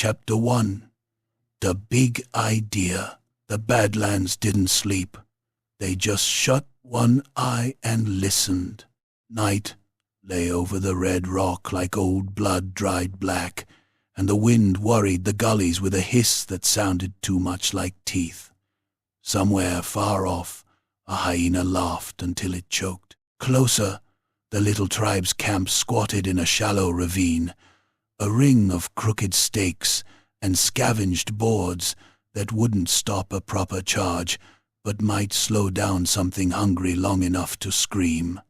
Chapter 1. The Big Idea. The Badlands didn't sleep. They just shut one eye and listened. Night lay over the red rock like old blood dried black, and the wind worried the gullies with a hiss that sounded too much like teeth. Somewhere far off, a hyena laughed until it choked. Closer, the little tribe's camp squatted in a shallow ravine, a ring of crooked stakes and scavenged boards that wouldn't stop a proper charge, but might slow down something hungry long enough to scream.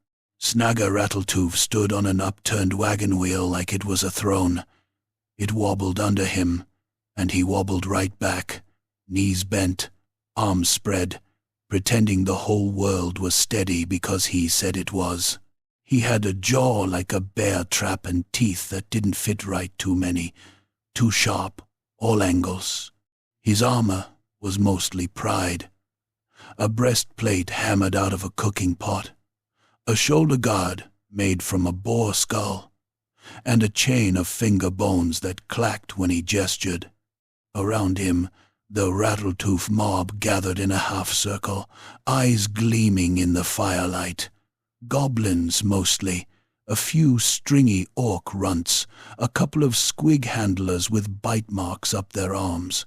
Snagger Rattletooth stood on an upturned wagon wheel like it was a throne. It wobbled under him, and he wobbled right back, knees bent, arms spread, pretending the whole world was steady because he said it was. He had a jaw like a bear trap and teeth that didn't fit right too sharp, all angles. His armor was mostly pride. A breastplate hammered out of a cooking pot, a shoulder guard made from a boar skull, and a chain of finger bones that clacked when he gestured. Around him, the Rattletooth mob gathered in a half-circle, eyes gleaming in the firelight. Goblins mostly, a few stringy orc runts, a couple of squig handlers with bite marks up their arms.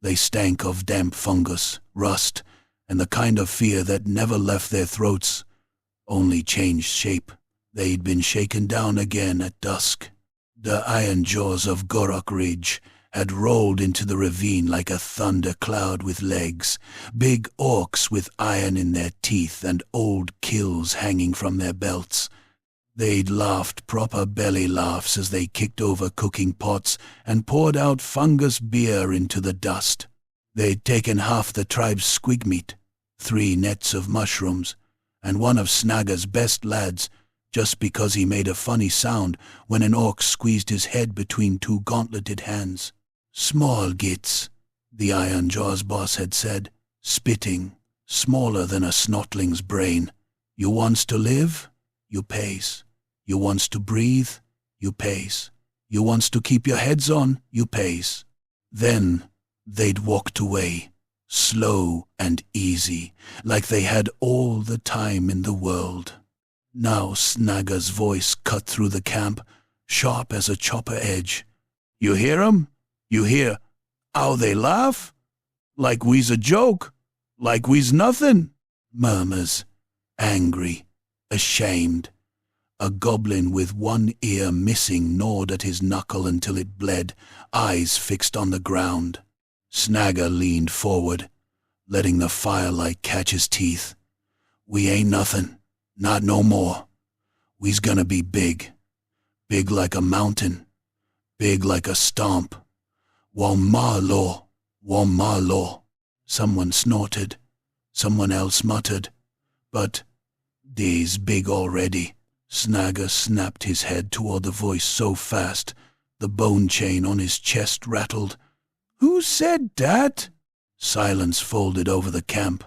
They stank of damp fungus, rust, and the kind of fear that never left their throats, only changed shape. They'd been shaken down again at dusk. The iron jaws of Gorok Ridge had rolled into the ravine like a thunder cloud with legs, big orcs with iron in their teeth and old kills hanging from their belts. They'd laughed proper belly laughs as they kicked over cooking pots and poured out fungus beer into the dust. They'd taken half the tribe's squig meat, 3 nets of mushrooms, and one of Snagger's best lads, just because he made a funny sound when an orc squeezed his head between 2 gauntleted hands. "Small gits," the Iron Jaws boss had said, spitting, smaller than a snotling's brain. "You wants to live? You pays. You wants to breathe? You pays. You wants to keep your heads on? You pays." Then they'd walked away, slow and easy, like they had all the time in the world. Now Snagger's voice cut through the camp, sharp as a chopper edge. "You hear 'em? You hear how they laugh? Like we's a joke, like we's nothing," murmurs, angry, ashamed. A goblin with one ear missing gnawed at his knuckle until it bled, eyes fixed on the ground. Snagger leaned forward, letting the firelight catch his teeth. "We ain't nothing, not no more. We's gonna be big. Big like a mountain, big like a stomp. Wamalo, Wamalo." Someone snorted. Someone else muttered. But "Dey's big already." Snagger snapped his head toward the voice so fast the bone chain on his chest rattled. "Who said that?" Silence folded over the camp.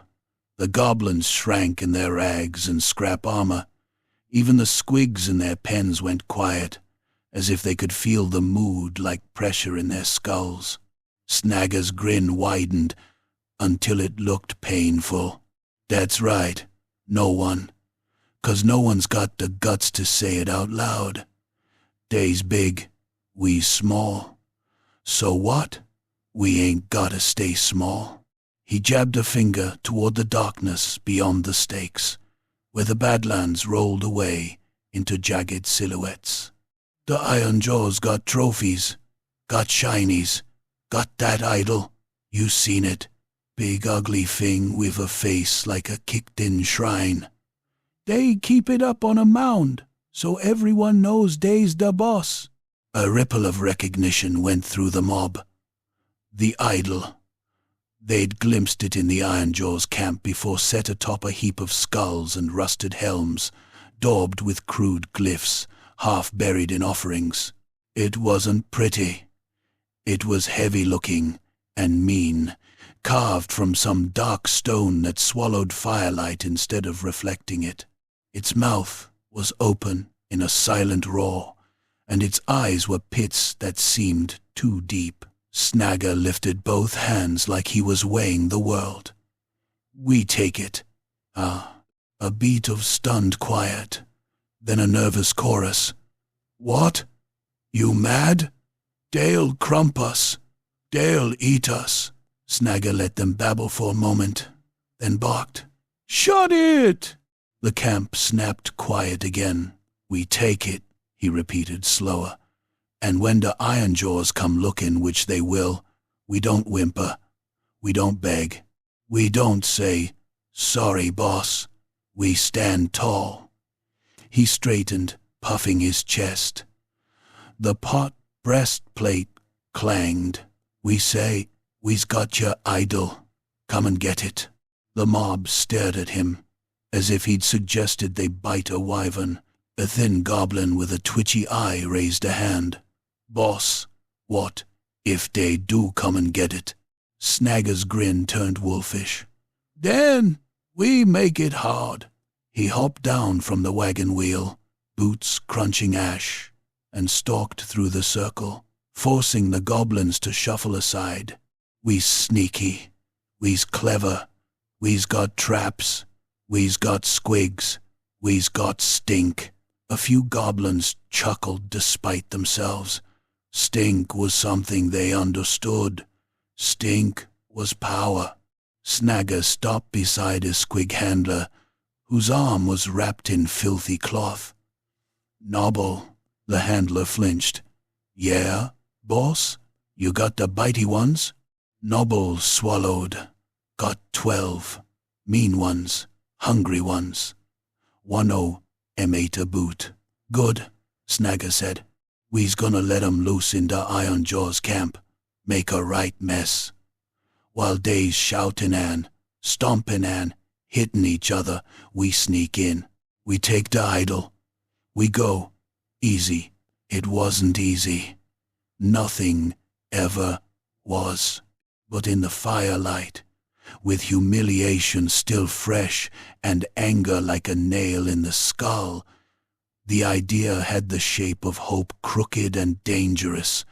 The goblins shrank in their rags and scrap armor. Even the squigs in their pens went quiet, as if they could feel the mood like pressure in their skulls. Snagger's grin widened until it looked painful. "That's right, no one. 'Cause no one's got the guts to say it out loud. Dey's big, we small. So what? We ain't gotta stay small." He jabbed a finger toward the darkness beyond the stakes, where the Badlands rolled away into jagged silhouettes. "The Iron Jaws got trophies, got shinies, got that idol. You seen it. Big ugly thing with a face like a kicked-in shrine. They keep it up on a mound, so everyone knows dey's the boss." A ripple of recognition went through the mob. The idol. They'd glimpsed it in the Iron Jaws camp before, set atop a heap of skulls and rusted helms, daubed with crude glyphs, half buried in offerings. It wasn't pretty. It was heavy-looking and mean, carved from some dark stone that swallowed firelight instead of reflecting it. Its mouth was open in a silent roar, and its eyes were pits that seemed too deep. Snagger lifted both hands like he was weighing the world. "We take it." A beat of stunned quiet, then a nervous chorus. "What? You mad? They'll crump us. They'll eat us." Snagger let them babble for a moment, then barked, "Shut it!" The camp snapped quiet again. "We take it," he repeated slower. "And when the iron jaws come looking, which they will, we don't whimper. We don't beg. We don't say, 'Sorry, boss.' We stand tall." He straightened, puffing his chest. The pot breastplate clanged. "We say, 'We's got your idol. Come and get it.'" The mob stared at him, as if he'd suggested they bite a wyvern. A thin goblin with a twitchy eye raised a hand. "Boss, what if they do come and get it?" Snagger's grin turned wolfish. "Then we make it hard." He hopped down from the wagon wheel, boots crunching ash, and stalked through the circle, forcing the goblins to shuffle aside. "We's sneaky. We's clever. We's got traps. We's got squigs. We's got stink." A few goblins chuckled despite themselves. Stink was something they understood. Stink was power. Snagger stopped beside his squig handler, whose arm was wrapped in filthy cloth. "Nobble," the handler flinched. "Yeah, boss? You got the bitey ones?" Nobble swallowed. "Got 12. Mean ones, hungry ones. 1-0, ate a boot." "Good," Snagger said. "We's gonna let 'em loose in the Iron Jaws camp. Make a right mess. While they's shoutin' and stompin' and hittin' each other, we sneak in. We take the idol. We go. Easy." It wasn't easy. Nothing ever was. But in the firelight, with humiliation still fresh and anger like a nail in the skull, the idea had the shape of hope, crooked and dangerous,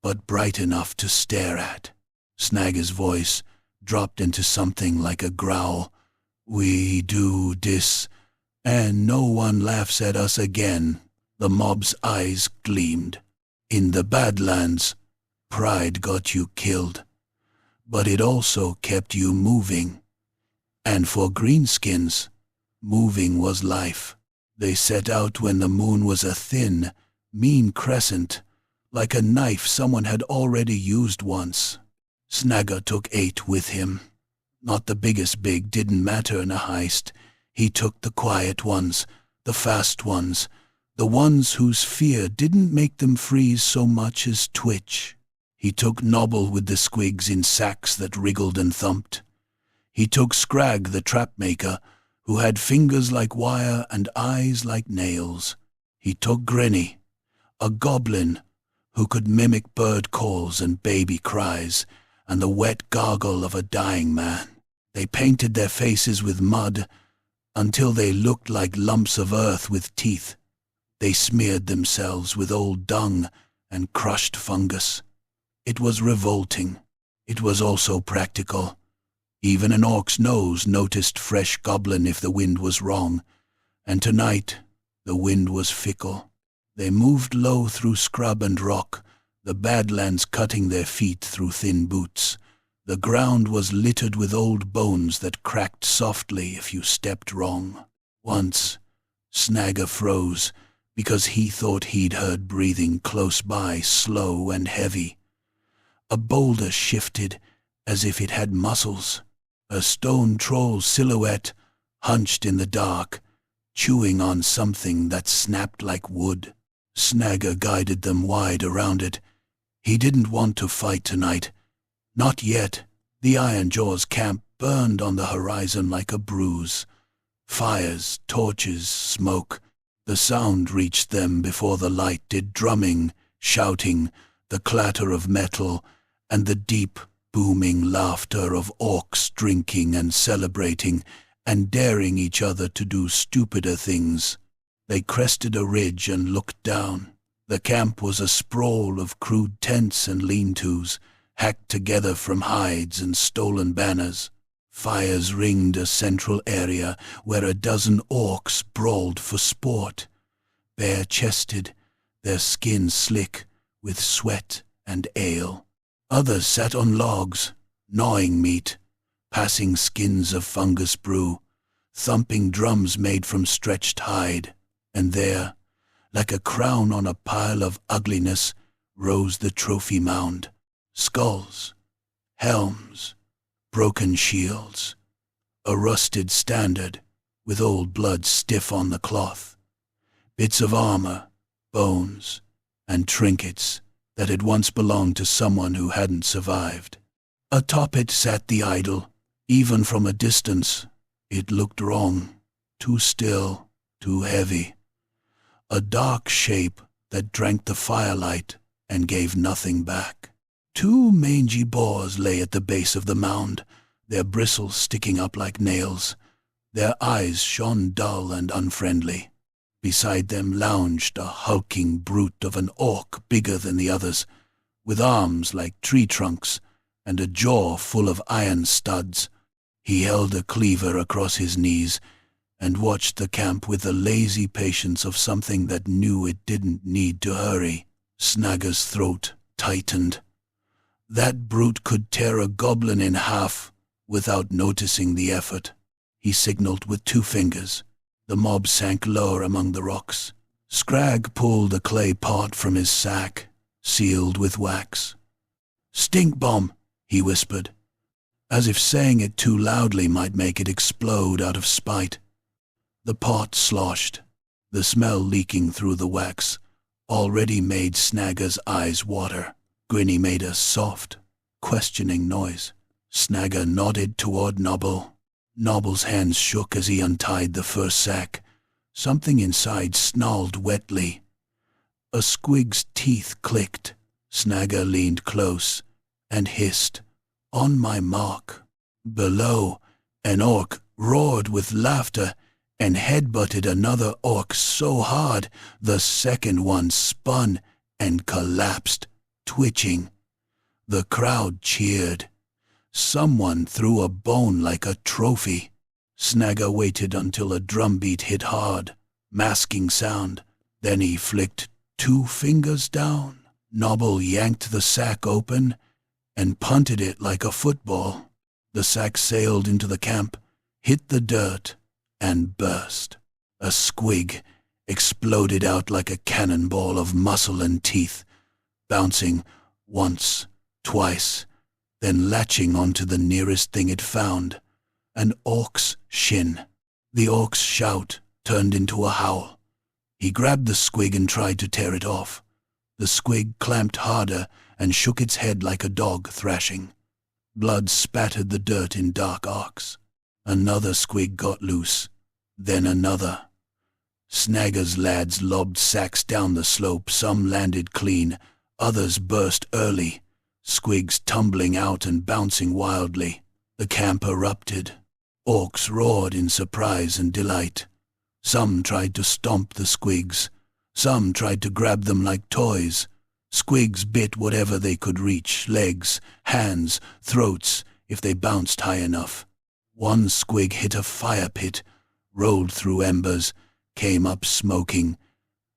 but bright enough to stare at. Snagger's voice dropped into something like a growl. "We do this, and no one laughs at us again." The mob's eyes gleamed. "In the badlands, pride got you killed, but it also kept you moving. And for greenskins, moving was life. They set out when the moon was a thin, mean crescent, like a knife someone had already used once." Snagger took 8 with him. Not the biggest big didn't matter in a heist. He took the quiet ones, the fast ones, the ones whose fear didn't make them freeze so much as twitch. He took Nobble with the squigs in sacks that wriggled and thumped. He took Scrag the trap-maker, who had fingers like wire and eyes like nails. He took Grinny, a goblin who could mimic bird calls and baby cries and the wet gargle of a dying man. They painted their faces with mud until they looked like lumps of earth with teeth. They smeared themselves with old dung and crushed fungus. It was revolting. It was also practical. Even an orc's nose noticed fresh goblin if the wind was wrong, and tonight the wind was fickle. They moved low through scrub and rock, the badlands cutting their feet through thin boots. The ground was littered with old bones that cracked softly if you stepped wrong. Once, Snagger froze because he thought he'd heard breathing close by, slow and heavy. A boulder shifted as if it had muscles. A stone troll silhouette hunched in the dark, chewing on something that snapped like wood. Snagger guided them wide around it. He didn't want to fight tonight. Not yet. The Iron Jaws camp burned on the horizon like a bruise. Fires, torches, smoke. The sound reached them before the light did, drumming, shouting, the clatter of metal, and the deep, booming laughter of orcs drinking and celebrating and daring each other to do stupider things. They crested a ridge and looked down. The camp was a sprawl of crude tents and lean-tos, hacked together from hides and stolen banners. Fires ringed a central area where a dozen orcs brawled for sport, bare-chested, their skin slick with sweat and ale. Others sat on logs, gnawing meat, passing skins of fungus brew, thumping drums made from stretched hide, and there, like a crown on a pile of ugliness, rose the trophy mound. Skulls, helms, broken shields, a rusted standard with old blood stiff on the cloth, bits of armor, bones, and trinkets that had once belonged to someone who hadn't survived. Atop it sat the idol. Even from a distance, it looked wrong, too still, too heavy. A dark shape that drank the firelight and gave nothing back. 2 mangy boars lay at the base of the mound, their bristles sticking up like nails. Their eyes shone dull and unfriendly. Beside them lounged a hulking brute of an orc bigger than the others, with arms like tree trunks and a jaw full of iron studs. He held a cleaver across his knees and watched the camp with the lazy patience of something that knew it didn't need to hurry. Snagger's throat tightened. That brute could tear a goblin in half without noticing the effort. He signaled with 2 fingers. The mob sank lower among the rocks. Scrag pulled a clay pot from his sack, sealed with wax. "Stink bomb," he whispered, as if saying it too loudly might make it explode out of spite. The pot sloshed, the smell leaking through the wax already made Snagger's eyes water. Grinny made a soft, questioning noise. Snagger nodded toward Nobble. Nobble's hands shook as he untied the first sack. Something inside snarled wetly. A squig's teeth clicked. Snagger leaned close and hissed, "On my mark." Below, an orc roared with laughter and headbutted another orc so hard the second one spun and collapsed, twitching. The crowd cheered. Someone threw a bone like a trophy. Snagger waited until a drumbeat hit hard, masking sound. Then he flicked 2 fingers down. Nobble yanked the sack open and punted it like a football. The sack sailed into the camp, hit the dirt, and burst. A squig exploded out like a cannonball of muscle and teeth, bouncing once, twice, then latching onto the nearest thing it found, an orc's shin. The orc's shout turned into a howl. He grabbed the squig and tried to tear it off. The squig clamped harder and shook its head like a dog thrashing. Blood spattered the dirt in dark arcs. Another squig got loose, then another. Snagger's lads lobbed sacks down the slope. Some landed clean, others burst early, squigs tumbling out and bouncing wildly. The camp erupted. Orcs roared in surprise and delight. Some tried to stomp the squigs. Some tried to grab them like toys. Squigs bit whatever they could reach, legs, hands, throats, if they bounced high enough. One squig hit a fire pit, rolled through embers, came up smoking,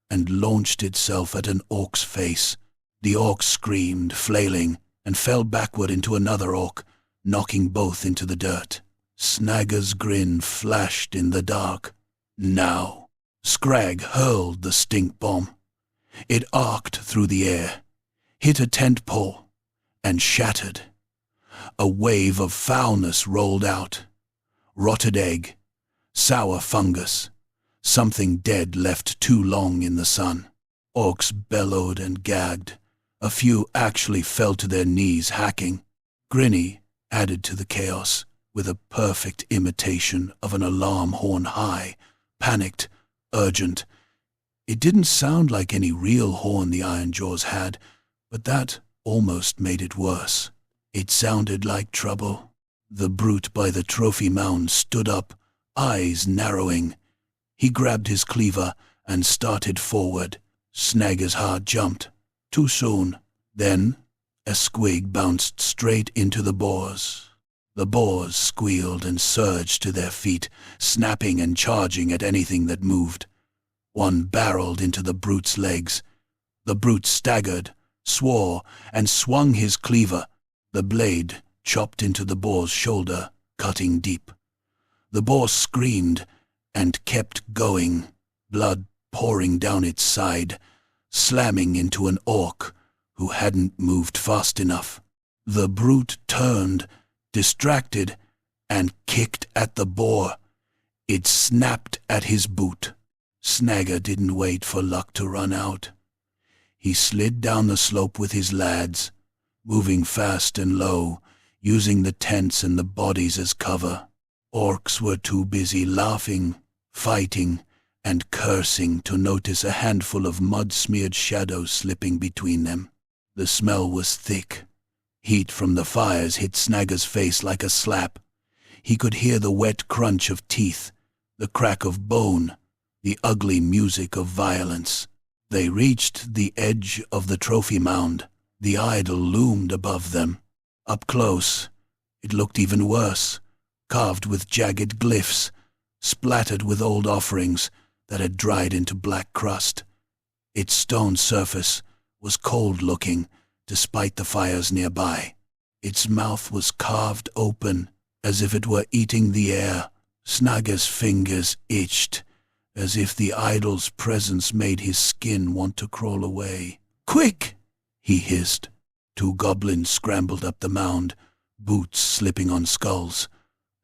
and launched itself at an orc's face. The orc screamed, flailing, and fell backward into another orc, knocking both into the dirt. Snagger's grin flashed in the dark. Now, Scrag hurled the stink bomb. It arced through the air, hit a tent pole, and shattered. A wave of foulness rolled out. Rotted egg, sour fungus, something dead left too long in the sun. Orcs bellowed and gagged. A few actually fell to their knees hacking. Grinny added to the chaos with a perfect imitation of an alarm horn high, panicked, urgent. It didn't sound like any real horn the Ironjaws had, but that almost made it worse. It sounded like trouble. The brute by the trophy mound stood up, eyes narrowing. He grabbed his cleaver and started forward. Snagger's heart jumped. Too soon. Then, A squig bounced straight into the boars. The boars squealed and surged to their feet, snapping and charging at anything that moved. One barreled into the brute's legs. The brute staggered, swore, and swung his cleaver. The blade chopped into the boar's shoulder, cutting deep. The boar screamed and kept going, blood pouring down its side, slamming into an orc who hadn't moved fast enough. The brute turned, distracted, and kicked at the boar. It snapped at his boot. Snagger didn't wait for luck to run out. He slid down the slope with his lads, moving fast and low, using the tents and the bodies as cover. Orcs were too busy laughing, fighting, and cursing to notice a handful of mud-smeared shadows slipping between them. The smell was thick. Heat from the fires hit Snagger's face like a slap. He could hear the wet crunch of teeth, the crack of bone, the ugly music of violence. They reached the edge of the trophy mound. The idol loomed above them. Up close, it looked even worse, carved with jagged glyphs, splattered with old offerings that had dried into black crust. Its stone surface was cold-looking, despite the fires nearby. Its mouth was carved open, as if it were eating the air. Snagger's fingers itched, as if the idol's presence made his skin want to crawl away. "Quick!" he hissed. Two goblins scrambled up the mound, boots slipping on skulls.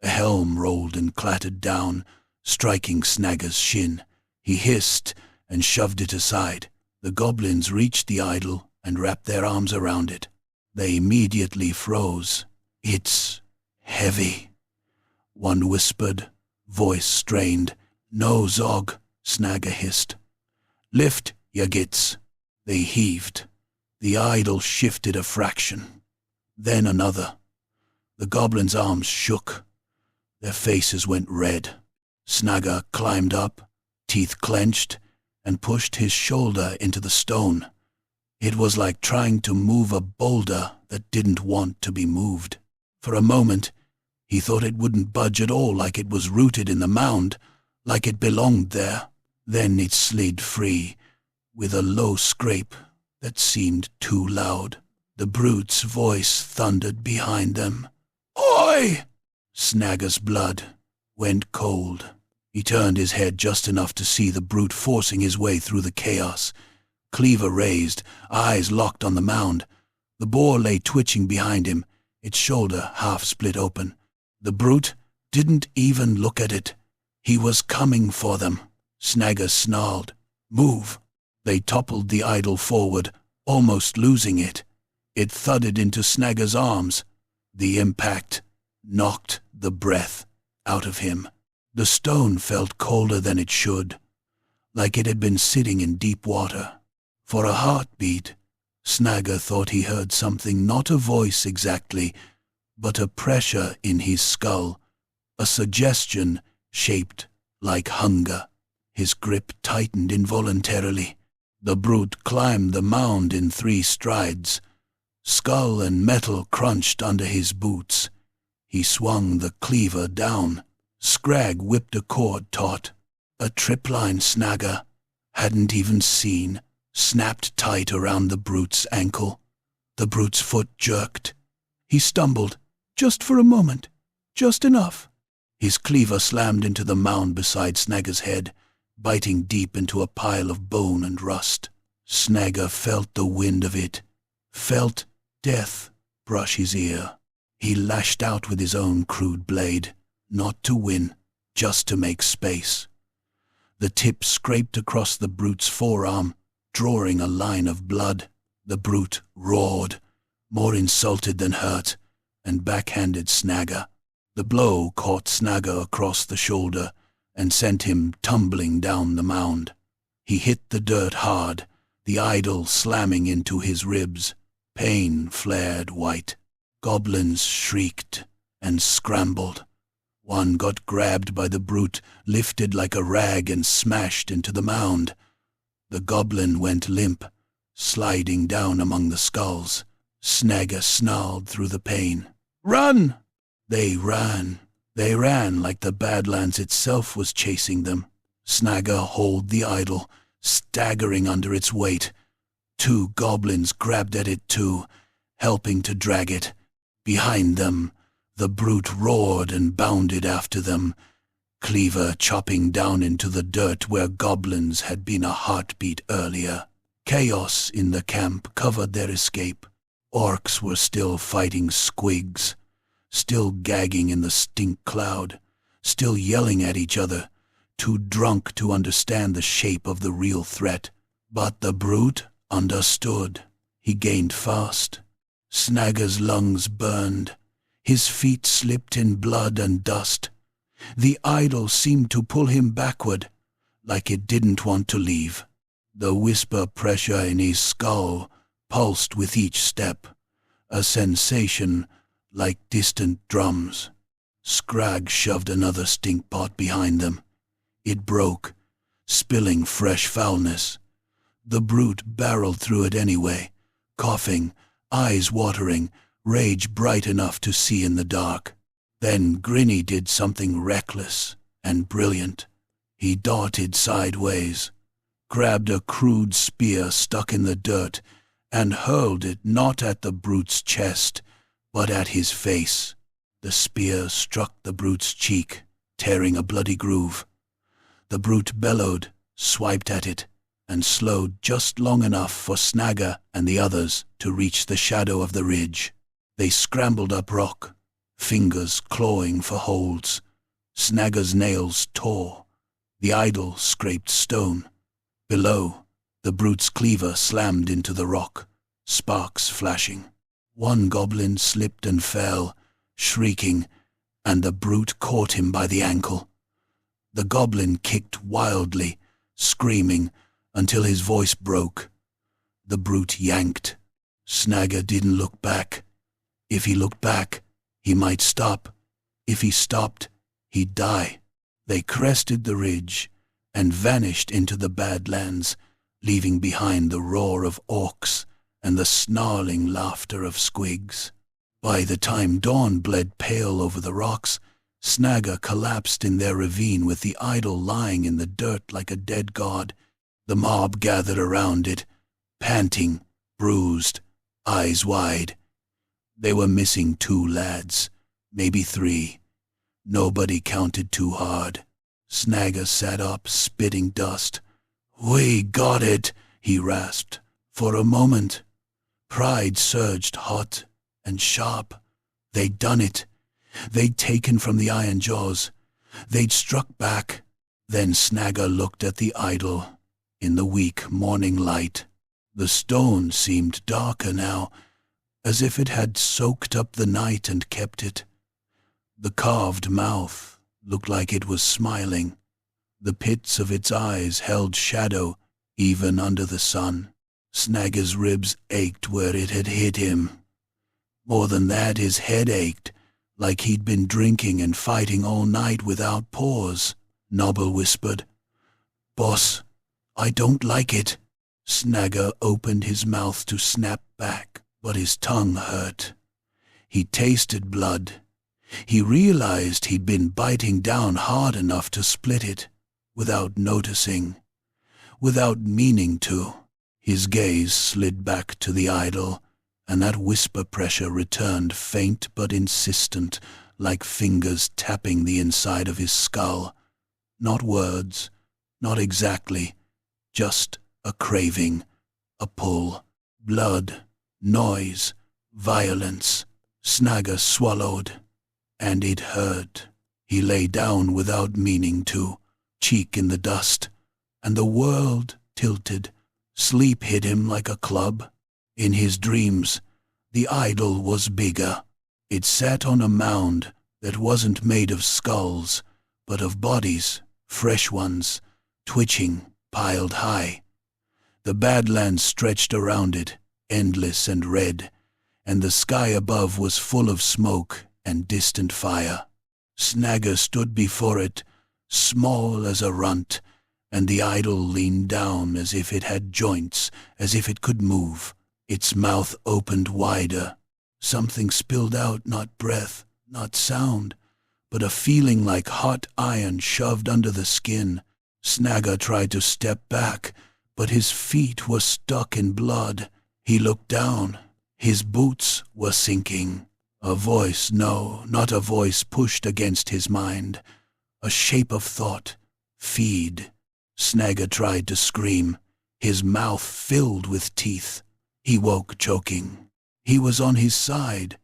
A helm rolled and clattered down, striking Snagger's shin. He hissed and shoved it aside. The goblins reached the idol and wrapped their arms around it. They immediately froze. "It's heavy," one whispered, voice strained. "No, Zog," Snagger hissed. "Lift, ya gits." They heaved. The idol shifted a fraction, then another. The goblins' arms shook. Their faces went red. Snagger climbed up, teeth clenched, and pushed his shoulder into the stone. It was like trying to move a boulder that didn't want to be moved. For a moment, he thought it wouldn't budge at all, like it was rooted in the mound, like it belonged there. Then it slid free, with a low scrape that seemed too loud. The brute's voice thundered behind them. "Oi!" Snagger's blood went cold. He turned his head just enough to see the brute forcing his way through the chaos. Cleaver raised, eyes locked on the mound. The boar lay twitching behind him, its shoulder half split open. The brute didn't even look at it. He was coming for them. Snagger snarled, "Move!" They toppled the idol forward, almost losing it. It thudded into Snagger's arms. The impact knocked the breath out of him. The stone felt colder than it should, like it had been sitting in deep water. For a heartbeat, Snagger thought he heard something, not a voice exactly, but a pressure in his skull, a suggestion shaped like hunger. His grip tightened involuntarily. The brute climbed the mound in 3 strides. Skull and metal crunched under his boots. He swung the cleaver down. Scrag whipped a cord taut. A tripline Snagger hadn't even seen, snapped tight around the brute's ankle. The brute's foot jerked. He stumbled, just for a moment, just enough. His cleaver slammed into the mound beside Snagger's head, biting deep into a pile of bone and rust. Snagger felt the wind of it, felt death brush his ear. He lashed out with his own crude blade, not to win, just to make space. The tip scraped across the brute's forearm, drawing a line of blood. The brute roared, more insulted than hurt, and backhanded Snagger. The blow caught Snagger across the shoulder and sent him tumbling down the mound. He hit the dirt hard, the idol slamming into his ribs. Pain flared white. Goblins shrieked and scrambled. One got grabbed by the brute, lifted like a rag, and smashed into the mound. The goblin went limp, sliding down among the skulls. Snagger snarled through the pain. "Run!" They ran. They ran like the Badlands itself was chasing them. Snagger hauled the idol, staggering under its weight. 2 goblins grabbed at it too, helping to drag it. Behind them, the brute roared and bounded after them, cleaver chopping down into the dirt where goblins had been a heartbeat earlier. Chaos in the camp covered their escape. Orcs were still fighting squigs, still gagging in the stink cloud, still yelling at each other, too drunk to understand the shape of the real threat. But the brute understood. He gained fast. Snagger's lungs burned. His feet slipped in blood and dust. The idol seemed to pull him backward, like it didn't want to leave. The whisper pressure in his skull pulsed with each step, a sensation like distant drums. Scrag shoved another stink pot behind them. It broke, spilling fresh foulness. The brute barreled through it anyway, coughing, eyes watering, rage bright enough to see in the dark. Then Grinny did something reckless and brilliant. He darted sideways, grabbed a crude spear stuck in the dirt, and hurled it not at the brute's chest, but at his face. The spear struck the brute's cheek, tearing a bloody groove. The brute bellowed, swiped at it, and slowed just long enough for Snagger and the others to reach the shadow of the ridge. They scrambled up rock, fingers clawing for holds. Snagger's nails tore. The idol scraped stone. Below, the brute's cleaver slammed into the rock, sparks flashing. One goblin slipped and fell, shrieking, and the brute caught him by the ankle. The goblin kicked wildly, screaming, until his voice broke. The brute yanked. Snagger didn't look back. If he looked back, he might stop. If he stopped, he'd die. They crested the ridge and vanished into the Badlands, leaving behind the roar of orcs and the snarling laughter of squigs. By the time dawn bled pale over the rocks, Snagger collapsed in their ravine with the idol lying in the dirt like a dead god. The mob gathered around it, panting, bruised, eyes wide. They were missing 2 lads, maybe 3. Nobody counted too hard. Snagger sat up, spitting dust. "We got it," he rasped. For a moment, pride surged hot and sharp. They'd done it. They'd taken from the iron jaws. They'd struck back. Then Snagger looked at the idol in the weak morning light. The stone seemed darker now, as if it had soaked up the night and kept it. The carved mouth looked like it was smiling. The pits of its eyes held shadow even under the sun. Snagger's ribs ached where it had hit him. More than that, his head ached, like he'd been drinking and fighting all night without pause. Nobble whispered, "Boss, I don't like it." Snagger opened his mouth to snap back, but his tongue hurt. He tasted blood. He realized he'd been biting down hard enough to split it, without noticing, without meaning to. His gaze slid back to the idol, and that whisper pressure returned, faint but insistent, like fingers tapping the inside of his skull. Not words, not exactly, just a craving, a pull. Blood, noise, violence. Snagger swallowed, and it hurt. He lay down without meaning to, cheek in the dust, and the world tilted. Sleep hit him like a club. In his dreams, the idol was bigger. It sat on a mound that wasn't made of skulls, but of bodies, fresh ones, twitching, piled high. The Badlands stretched around it, endless and red, and the sky above was full of smoke and distant fire. Snagger stood before it, small as a runt, and the idol leaned down as if it had joints, as if it could move. Its mouth opened wider. Something spilled out, not breath, not sound, but a feeling like hot iron shoved under the skin. Snagger tried to step back, but his feet were stuck in blood. He looked down. His boots were sinking. A voice, no, not a voice, pushed against his mind. A shape of thought. Feed. Snagger tried to scream. His mouth filled with teeth. He woke choking. He was on his side.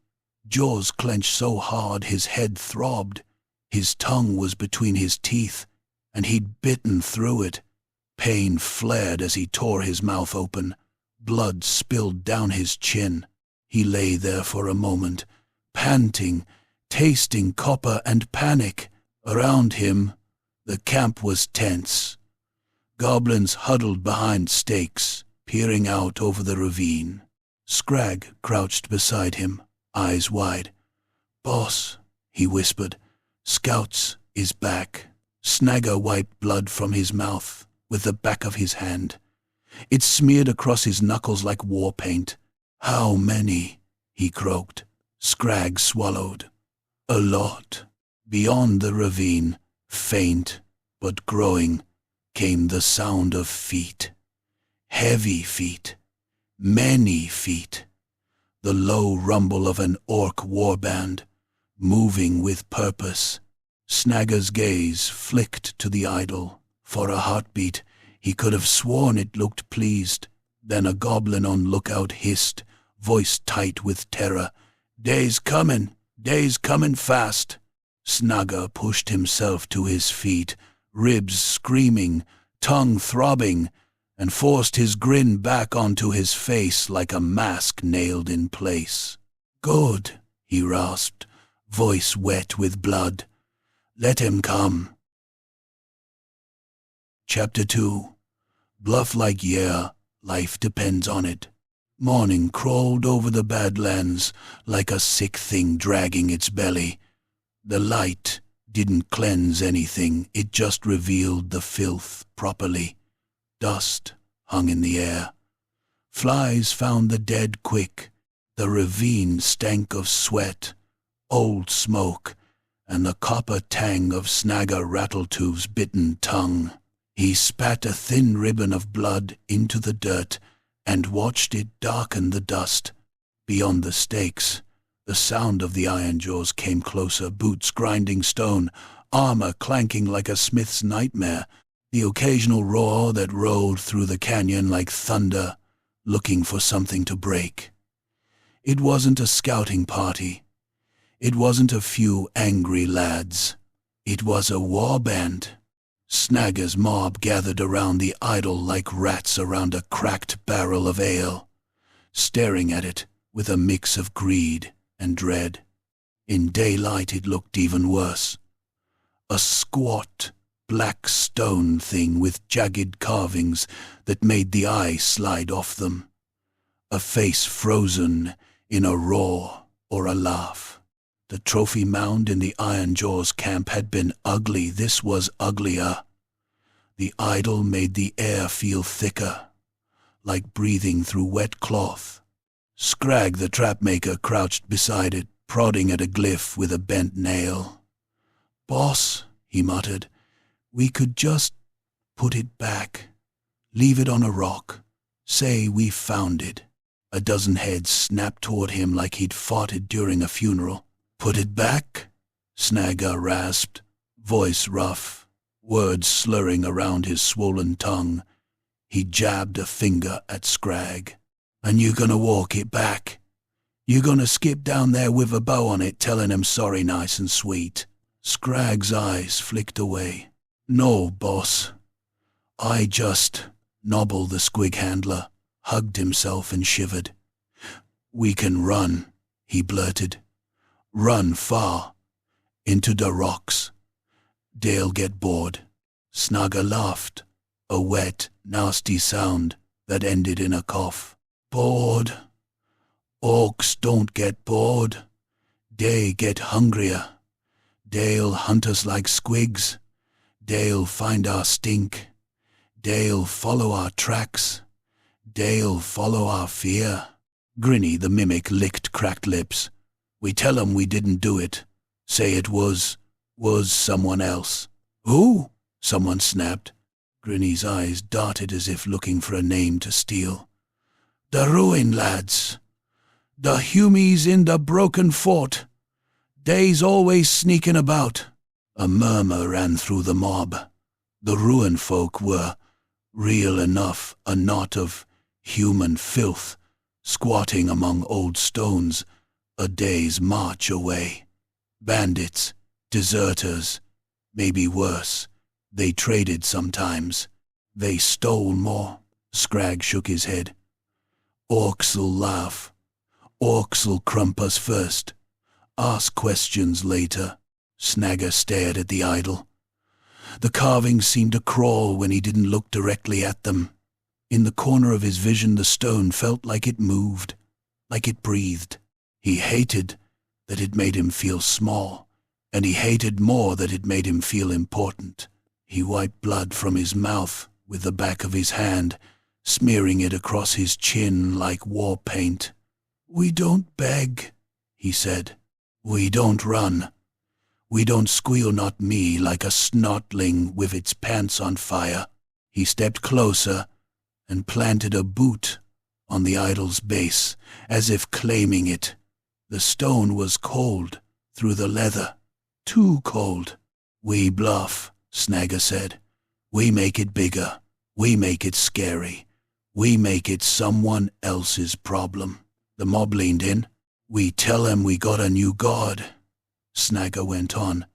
Jaws clenched so hard his head throbbed. His tongue was between his teeth, and he'd bitten through it. Pain flared as he tore his mouth open. Blood spilled down his chin. He lay there for a moment, panting, tasting copper and panic. Around him, the camp was tense. Goblins huddled behind stakes, peering out over the ravine. Scrag crouched beside him, eyes wide. "Boss," he whispered, "Scouts is back." Snagger wiped blood from his mouth with the back of his hand. It smeared across his knuckles like war paint. "How many?" he croaked. Scrag swallowed. "A lot." Beyond the ravine, faint but growing, came the sound of feet. Heavy feet. Many feet. The low rumble of an orc warband, moving with purpose. Snagger's gaze flicked to the idol. For a heartbeat, he could have sworn it looked pleased. Then a goblin on lookout hissed, voice tight with terror, Day's coming fast." Snagger pushed himself to his feet, ribs screaming, tongue throbbing, and forced his grin back onto his face like a mask nailed in place. "Good," he rasped, voice wet with blood. "Let him come." Chapter 2. Bluff like yeah, life depends on it. Morning crawled over the badlands like a sick thing dragging its belly. The light didn't cleanse anything, it just revealed the filth properly. Dust hung in the air. Flies found the dead quick. The ravine stank of sweat, old smoke, and the copper tang of Snagger Rattletooth's bitten tongue. He spat a thin ribbon of blood into the dirt and watched it darken the dust. Beyond the stakes, the sound of the iron jaws came closer, boots grinding stone, armor clanking like a smith's nightmare, the occasional roar that rolled through the canyon like thunder, looking for something to break. It wasn't a scouting party. It wasn't a few angry lads. It was a warband. Snagger's mob gathered around the idol like rats around a cracked barrel of ale, staring at it with a mix of greed and dread. In daylight it looked even worse. A squat, black stone thing with jagged carvings that made the eye slide off them. A face frozen in a roar or a laugh. The trophy mound in the Iron Jaws camp had been ugly. This was uglier. The idol made the air feel thicker, like breathing through wet cloth. Scrag the trapmaker crouched beside it, prodding at a glyph with a bent nail. "Boss," he muttered, "we could just put it back. Leave it on a rock. Say we found it." A dozen heads snapped toward him like he'd fought it during a funeral. "Put it back?" Snagger rasped, voice rough, words slurring around his swollen tongue. He jabbed a finger at Scrag. "And you gonna walk it back? You gonna skip down there with a bow on it, telling him sorry nice and sweet?" Scrag's eyes flicked away. "No, boss. I just—" Nobble the squig handler hugged himself and shivered. "We can run," he blurted. "Run far. Into the rocks. They'll get bored." Snagger laughed, a wet, nasty sound that ended in a cough. "Bored? Orcs don't get bored. They get hungrier. They'll hunt us like squigs. They'll find our stink. They'll follow our tracks. They'll follow our fear." Grinny the mimic licked cracked lips. We tell 'em we didn't do it. Say it was someone else. Who? Someone snapped. Grinny's eyes darted as if looking for a name to steal. The ruin lads. The Humies in the broken fort. They's always sneaking about. A murmur ran through the mob. The ruin folk were, real enough, a knot of human filth, squatting among old stones, a day's march away. Bandits, deserters, maybe worse. They traded sometimes. They stole more. Scrag shook his head. Orcs'll laugh. Orcs'll crump us first. Ask questions later. Snagger stared at the idol. The carvings seemed to crawl when he didn't look directly at them. In the corner of his vision, the stone felt like it moved, like it breathed. He hated that it made him feel small, and he hated more that it made him feel important. He wiped blood from his mouth with the back of his hand, smearing it across his chin like war paint. We don't beg, he said. We don't run. We don't squeal, not me, like a snotling with its pants on fire. He stepped closer and planted a boot on the idol's base, as if claiming it. The stone was cold through the leather, too cold. We bluff, Snagger said. We make it bigger. We make it scary. We make it someone else's problem. The mob leaned in. We tell 'em we got a new god. Snagger went on,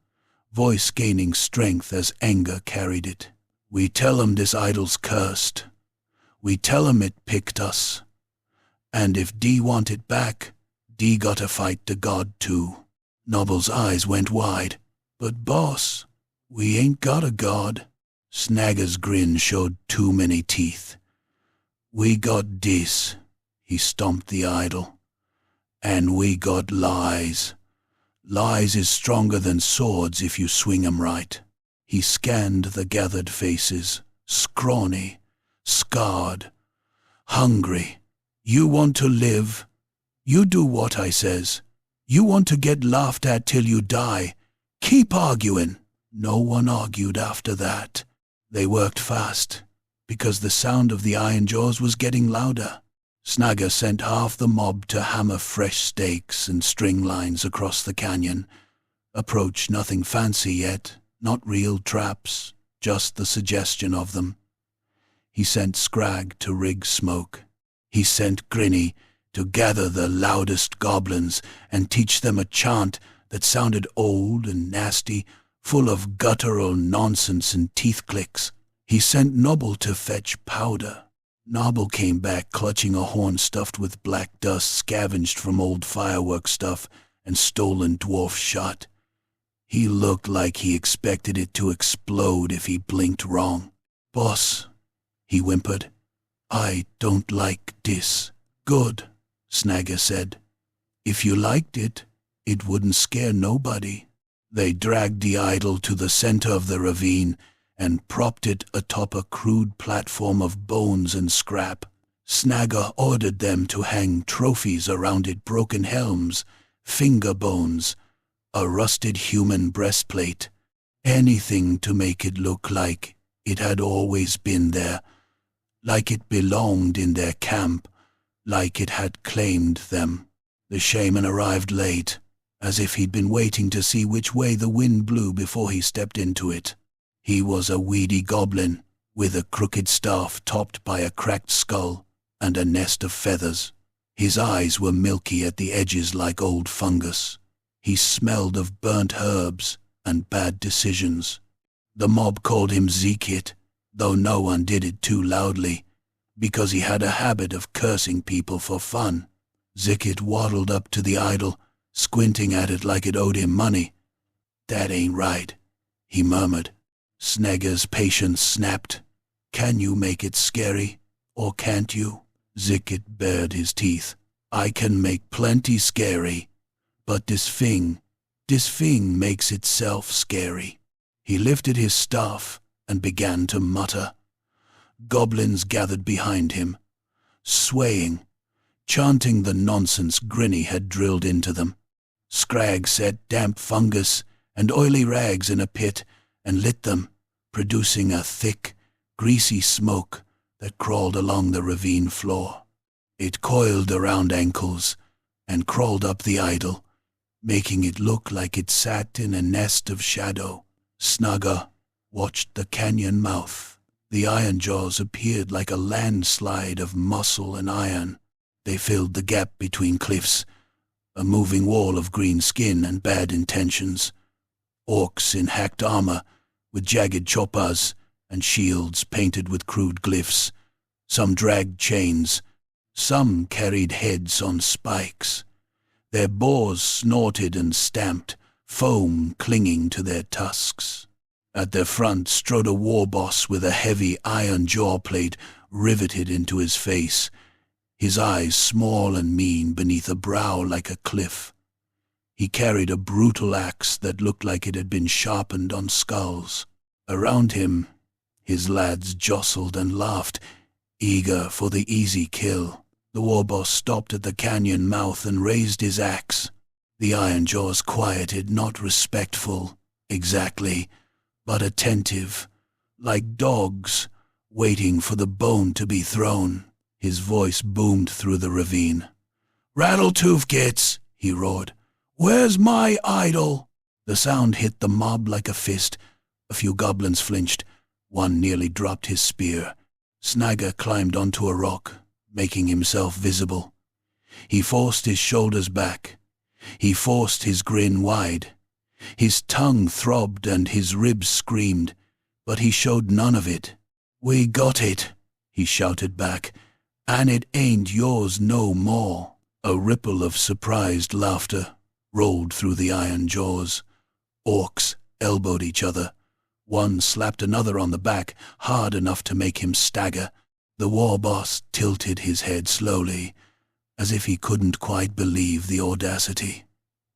voice gaining strength as anger carried it. We tell 'em this idol's cursed. We tell 'em it picked us. And if D want it back, D gotta fight the god too. Nobble's eyes went wide. But boss, we ain't got a god. Snagger's grin showed too many teeth. We got this. He stomped the idol. And we got lies. Lies is stronger than swords if you swing 'em right. He scanned the gathered faces, scrawny, scarred, hungry. You want to live? You do what I says. You want to get laughed at till you die? Keep arguing. No one argued after that. They worked fast, because the sound of the iron jaws was getting louder. Snagger sent half the mob to hammer fresh stakes and string lines across the canyon. Approach nothing fancy yet, not real traps, just the suggestion of them. He sent Scrag to rig smoke. He sent Grinny to gather the loudest goblins and teach them a chant that sounded old and nasty, full of guttural nonsense and teeth clicks. He sent Nobble to fetch powder. Nobble came back clutching a horn stuffed with black dust scavenged from old fireworks stuff and stolen dwarf shot. He looked like he expected it to explode if he blinked wrong. Boss, he whimpered, I don't like this. Good, Snagger said. If you liked it, it wouldn't scare nobody. They dragged the idol to the center of the ravine and propped it atop a crude platform of bones and scrap. Snagger ordered them to hang trophies around it, broken helms, finger bones, a rusted human breastplate, anything to make it look like it had always been there, like it belonged in their camp, like it had claimed them. The shaman arrived late, as if he'd been waiting to see which way the wind blew before he stepped into it. He was a weedy goblin, with a crooked staff topped by a cracked skull and a nest of feathers. His eyes were milky at the edges like old fungus. He smelled of burnt herbs and bad decisions. The mob called him Zekit, though no one did it too loudly, because he had a habit of cursing people for fun. Zekit waddled up to the idol, squinting at it like it owed him money. That ain't right, he murmured. Snagger's patience snapped. Can you make it scary, or can't you? Zekit bared his teeth. I can make plenty scary, but this thing makes itself scary. He lifted his staff and began to mutter. Goblins gathered behind him, swaying, chanting the nonsense Grinny had drilled into them. Scrag set damp fungus and oily rags in a pit and lit them, producing a thick, greasy smoke that crawled along the ravine floor. It coiled around ankles and crawled up the idol, making it look like it sat in a nest of shadow. Snugger watched the canyon mouth. The iron jaws appeared like a landslide of muscle and iron. They filled the gap between cliffs, a moving wall of green skin and bad intentions. Orcs in hacked armor, with jagged choppers and shields painted with crude glyphs. Some dragged chains, some carried heads on spikes. Their boars snorted and stamped, foam clinging to their tusks. At their front strode a war boss with a heavy iron jaw plate riveted into his face, his eyes small and mean beneath a brow like a cliff. He carried a brutal axe that looked like it had been sharpened on skulls. Around him, his lads jostled and laughed, eager for the easy kill. The war boss stopped at the canyon mouth and raised his axe. The iron jaws quieted, not respectful, exactly, but attentive, like dogs waiting for the bone to be thrown. His voice boomed through the ravine. "Rattle-tooth gits," he roared. "Where's my idol?" The sound hit the mob like a fist. A few goblins flinched. One nearly dropped his spear. Snagger climbed onto a rock, making himself visible. He forced his shoulders back. He forced his grin wide. His tongue throbbed and his ribs screamed, but he showed none of it. "We got it," he shouted back, "and it ain't yours no more." A ripple of surprised laughter rolled through the iron jaws. Orcs elbowed each other. One slapped another on the back, hard enough to make him stagger. The war boss tilted his head slowly, as if he couldn't quite believe the audacity.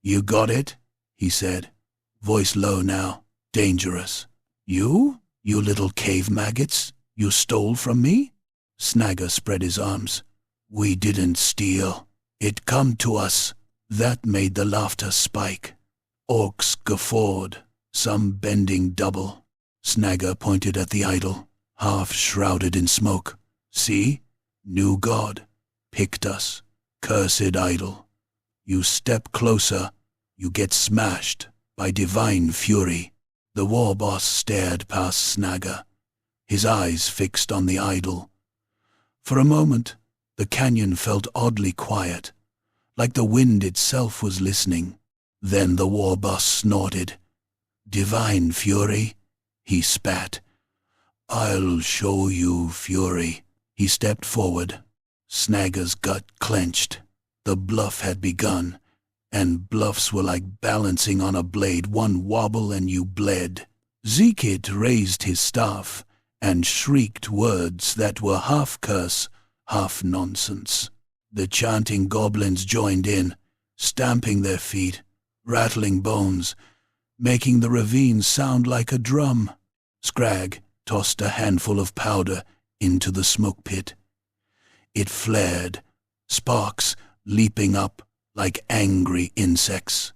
"You got it?" he said, voice low now, dangerous. You little cave maggots? You stole from me?" Snagger spread his arms. "We didn't steal. It come to us." That made the laughter spike. Orcs guffawed, some bending double. Snagger pointed at the idol, half shrouded in smoke. "See? New god. Picked us. Cursed idol. You step closer, you get smashed by divine fury." The war boss stared past Snagger, his eyes fixed on the idol. For a moment, the canyon felt oddly quiet, like the wind itself was listening. Then the war boss snorted. "Divine fury?" he spat. "I'll show you fury." He stepped forward. Snagger's gut clenched. The bluff had begun, and bluffs were like balancing on a blade. One wobble and you bled. Zekit raised his staff and shrieked words that were half curse, half nonsense. The chanting goblins joined in, stamping their feet, rattling bones, making the ravine sound like a drum. Scrag tossed a handful of powder into the smoke pit. It flared, sparks leaping up like angry insects.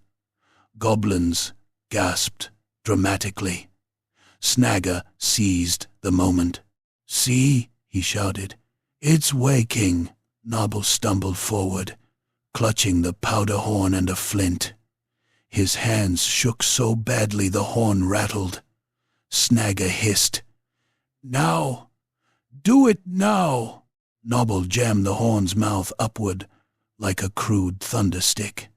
Goblins gasped dramatically. Snagger seized the moment. "See," he shouted, "it's waking." Nobble stumbled forward, clutching the powder horn and a flint. His hands shook so badly the horn rattled. Snagger hissed, "Now! Do it now!" Nobble jammed the horn's mouth upward like a crude thunderstick.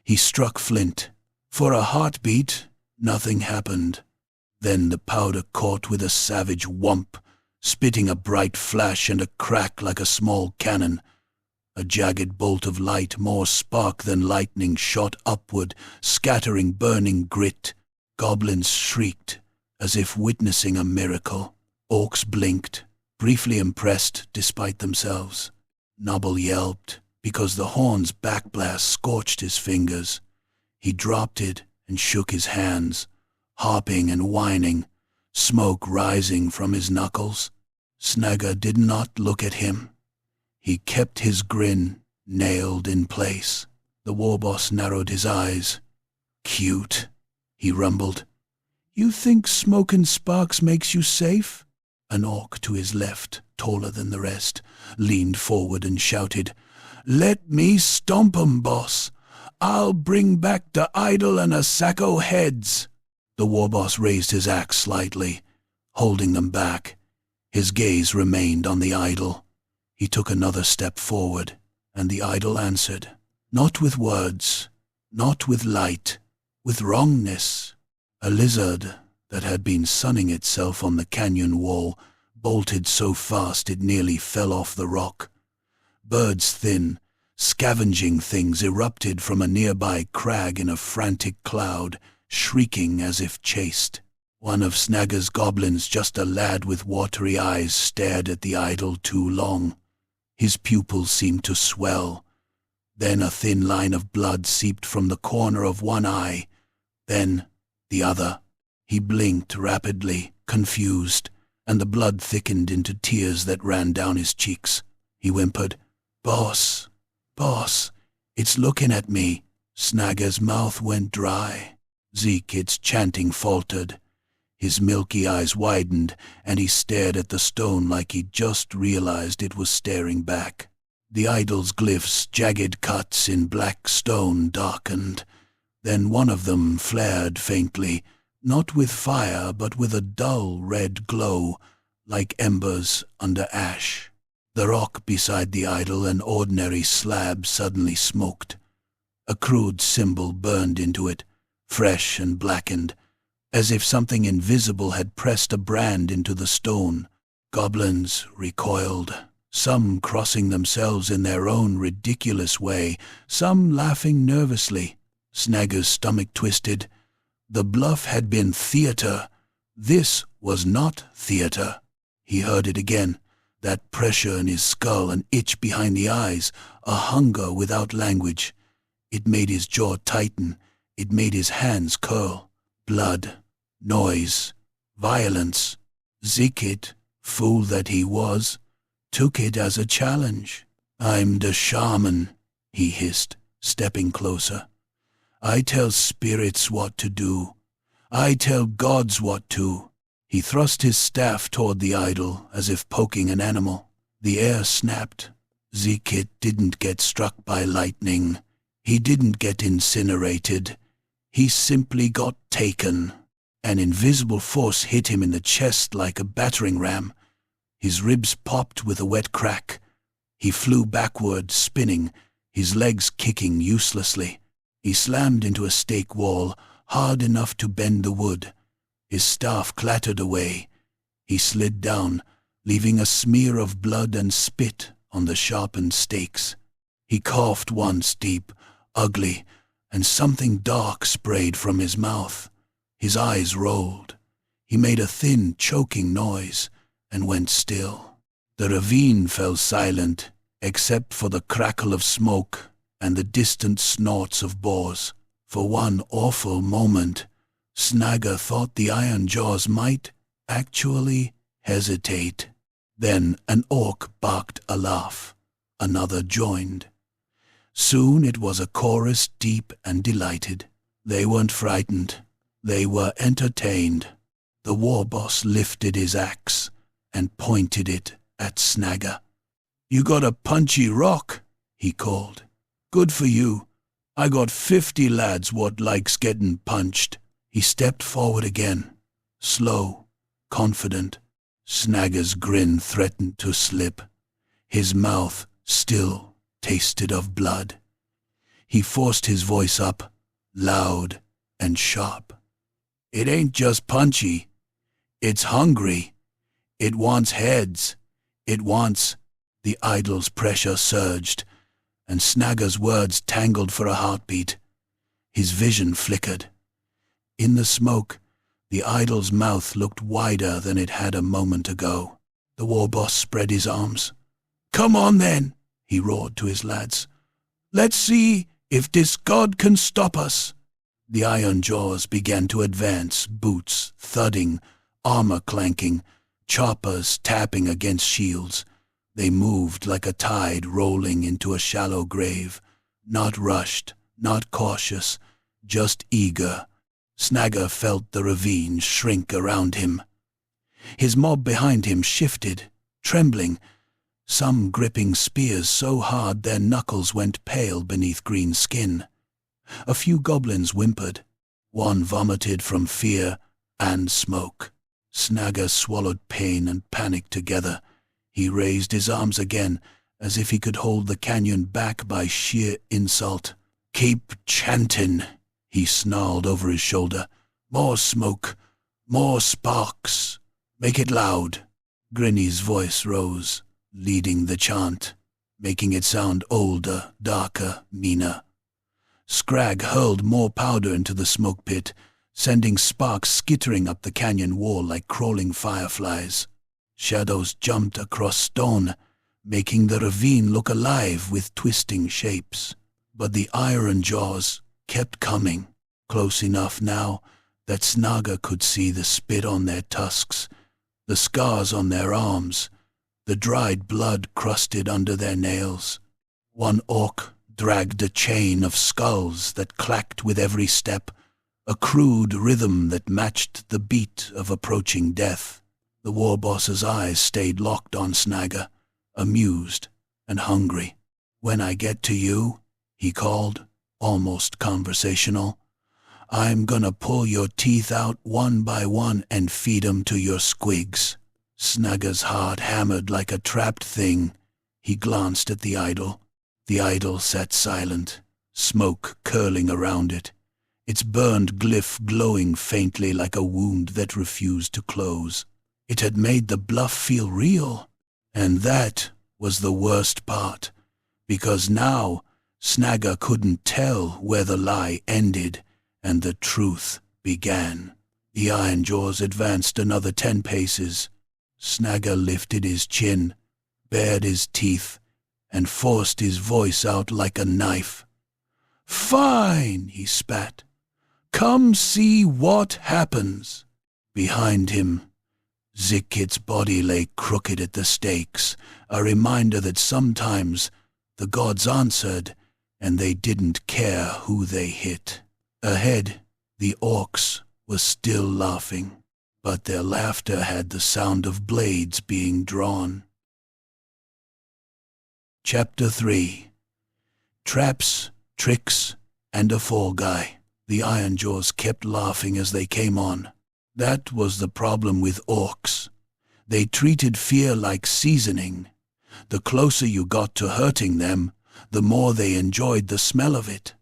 He struck flint. For a heartbeat, nothing happened. Then the powder caught with a savage whump, spitting a bright flash and a crack like a small cannon. A jagged bolt of light, more spark than lightning, shot upward, scattering burning grit. Goblins shrieked, as if witnessing a miracle. Orcs blinked, briefly impressed despite themselves. Nobble yelped, because the horn's backblast scorched his fingers. He dropped it and shook his hands, harping and whining, smoke rising from his knuckles. Snagger did not look at him. He kept his grin nailed in place. The war boss narrowed his eyes. "Cute," he rumbled. "You think smoke and sparks makes you safe?" An orc to his left, taller than the rest, leaned forward and shouted, "Let me stomp 'em, boss. I'll bring back the idol and a sack o' heads." The war boss raised his axe slightly, holding them back. His gaze remained on the idol. He took another step forward, and the idol answered, not with words, not with light, with wrongness. A lizard that had been sunning itself on the canyon wall bolted so fast it nearly fell off the rock. Birds thin, scavenging things erupted from a nearby crag in a frantic cloud, shrieking as if chased. One of Snagger's goblins, just a lad with watery eyes, stared at the idol too long. His pupils seemed to swell. Then a thin line of blood seeped from the corner of one eye, then the other. He blinked rapidly, confused, and the blood thickened into tears that ran down his cheeks. He whimpered, "Boss, boss, it's looking at me." Snagger's mouth went dry. Zeke, its chanting faltered. His milky eyes widened, and he stared at the stone like he'd just realized it was staring back. The idol's glyphs, jagged cuts in black stone, darkened. Then one of them flared faintly, not with fire, but with a dull red glow, like embers under ash. The rock beside the idol, an ordinary slab, suddenly smoked. A crude symbol burned into it, fresh and blackened, as if something invisible had pressed a brand into the stone. Goblins recoiled, some crossing themselves in their own ridiculous way, some laughing nervously. Snagger's stomach twisted. The bluff had been theater. This was not theater. He heard it again, that pressure in his skull, an itch behind the eyes, a hunger without language. It made his jaw tighten. It made his hands curl. Blood, noise, violence. Zeke, fool that he was, took it as a challenge. "I'm the shaman," he hissed, stepping closer. "I tell spirits what to do. I tell gods what to." He thrust his staff toward the idol, as if poking an animal. The air snapped. Zeke didn't get struck by lightning. He didn't get incinerated. He simply got taken. An invisible force hit him in the chest like a battering ram. His ribs popped with a wet crack. He flew backward, spinning, his legs kicking uselessly. He slammed into a stake wall, hard enough to bend the wood. His staff clattered away. He slid down, leaving a smear of blood and spit on the sharpened stakes. He coughed once deep, ugly, and something dark sprayed from his mouth. His eyes rolled. He made a thin, choking noise and went still. The ravine fell silent, except for the crackle of smoke and the distant snorts of boars. For one awful moment, Snagger thought the iron jaws might actually hesitate. Then an orc barked a laugh. Another joined. Soon it was a chorus, deep and delighted. They weren't frightened. They were entertained. The war boss lifted his axe and pointed it at Snagger. "You got a punchy rock," he called. "Good for you. I got 50 lads what likes getting punched." He stepped forward again, slow, confident. Snagger's grin threatened to slip. His mouth still tasted of blood. He forced his voice up, loud and sharp. "It ain't just punchy. It's hungry. It wants heads. It wants—" The idol's pressure surged, and Snagger's words tangled for a heartbeat. His vision flickered. In the smoke, the idol's mouth looked wider than it had a moment ago. The war boss spread his arms. "Come on then," he roared to his lads. "Let's see if this god can stop us." The iron jaws began to advance, boots thudding, armor clanking, choppers tapping against shields. They moved like a tide rolling into a shallow grave, not rushed, not cautious, just eager. Snagger felt the ravine shrink around him. His mob behind him shifted, trembling, some gripping spears so hard their knuckles went pale beneath green skin. A few goblins whimpered. One vomited from fear and smoke. Snagger swallowed pain and panic together. He raised his arms again, as if he could hold the canyon back by sheer insult. "Keep chanting," he snarled over his shoulder. "More smoke, more sparks. Make it loud." Grinny's voice rose, leading the chant, making it sound older, darker, meaner. Scrag hurled more powder into the smoke pit, sending sparks skittering up the canyon wall like crawling fireflies. Shadows jumped across stone, making the ravine look alive with twisting shapes. But the iron jaws kept coming, close enough now that Snagger could see the spit on their tusks, the scars on their arms, the dried blood crusted under their nails. One orc dragged a chain of skulls that clacked with every step, a crude rhythm that matched the beat of approaching death. The war boss's eyes stayed locked on Snagger, amused and hungry. "When I get to you," he called, almost conversational, "I'm gonna pull your teeth out one by one and feed 'em to your squigs." Snagger's heart hammered like a trapped thing. He glanced at the idol. The idol sat silent, smoke curling around it, its burned glyph glowing faintly like a wound that refused to close. It had made the bluff feel real, and that was the worst part, because now Snagger couldn't tell where the lie ended and the truth began. The iron jaws advanced another 10 paces. Snagger lifted his chin, bared his teeth, and forced his voice out like a knife. "Fine," he spat. "Come see what happens." Behind him, Zikit's body lay crooked at the stakes, a reminder that sometimes the gods answered and they didn't care who they hit. Ahead, the orcs were still laughing, but their laughter had the sound of blades being drawn. Chapter 3. Traps, Tricks, and a Fall Guy. The Iron Jaws kept laughing as they came on. That was the problem with orcs. They treated fear like seasoning. The closer you got to hurting them, the more they enjoyed the smell of it.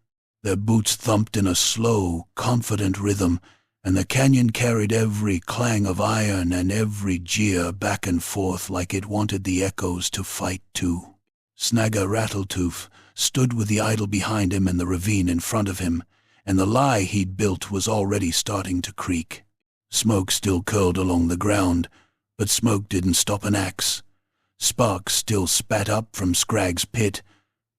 Their boots thumped in a slow, confident rhythm, and the canyon carried every clang of iron and every jeer back and forth like it wanted the echoes to fight too. Snagger Rattletooth stood with the idol behind him and the ravine in front of him, and the lie he'd built was already starting to creak. Smoke still curled along the ground, but smoke didn't stop an axe. Sparks still spat up from Scrag's pit,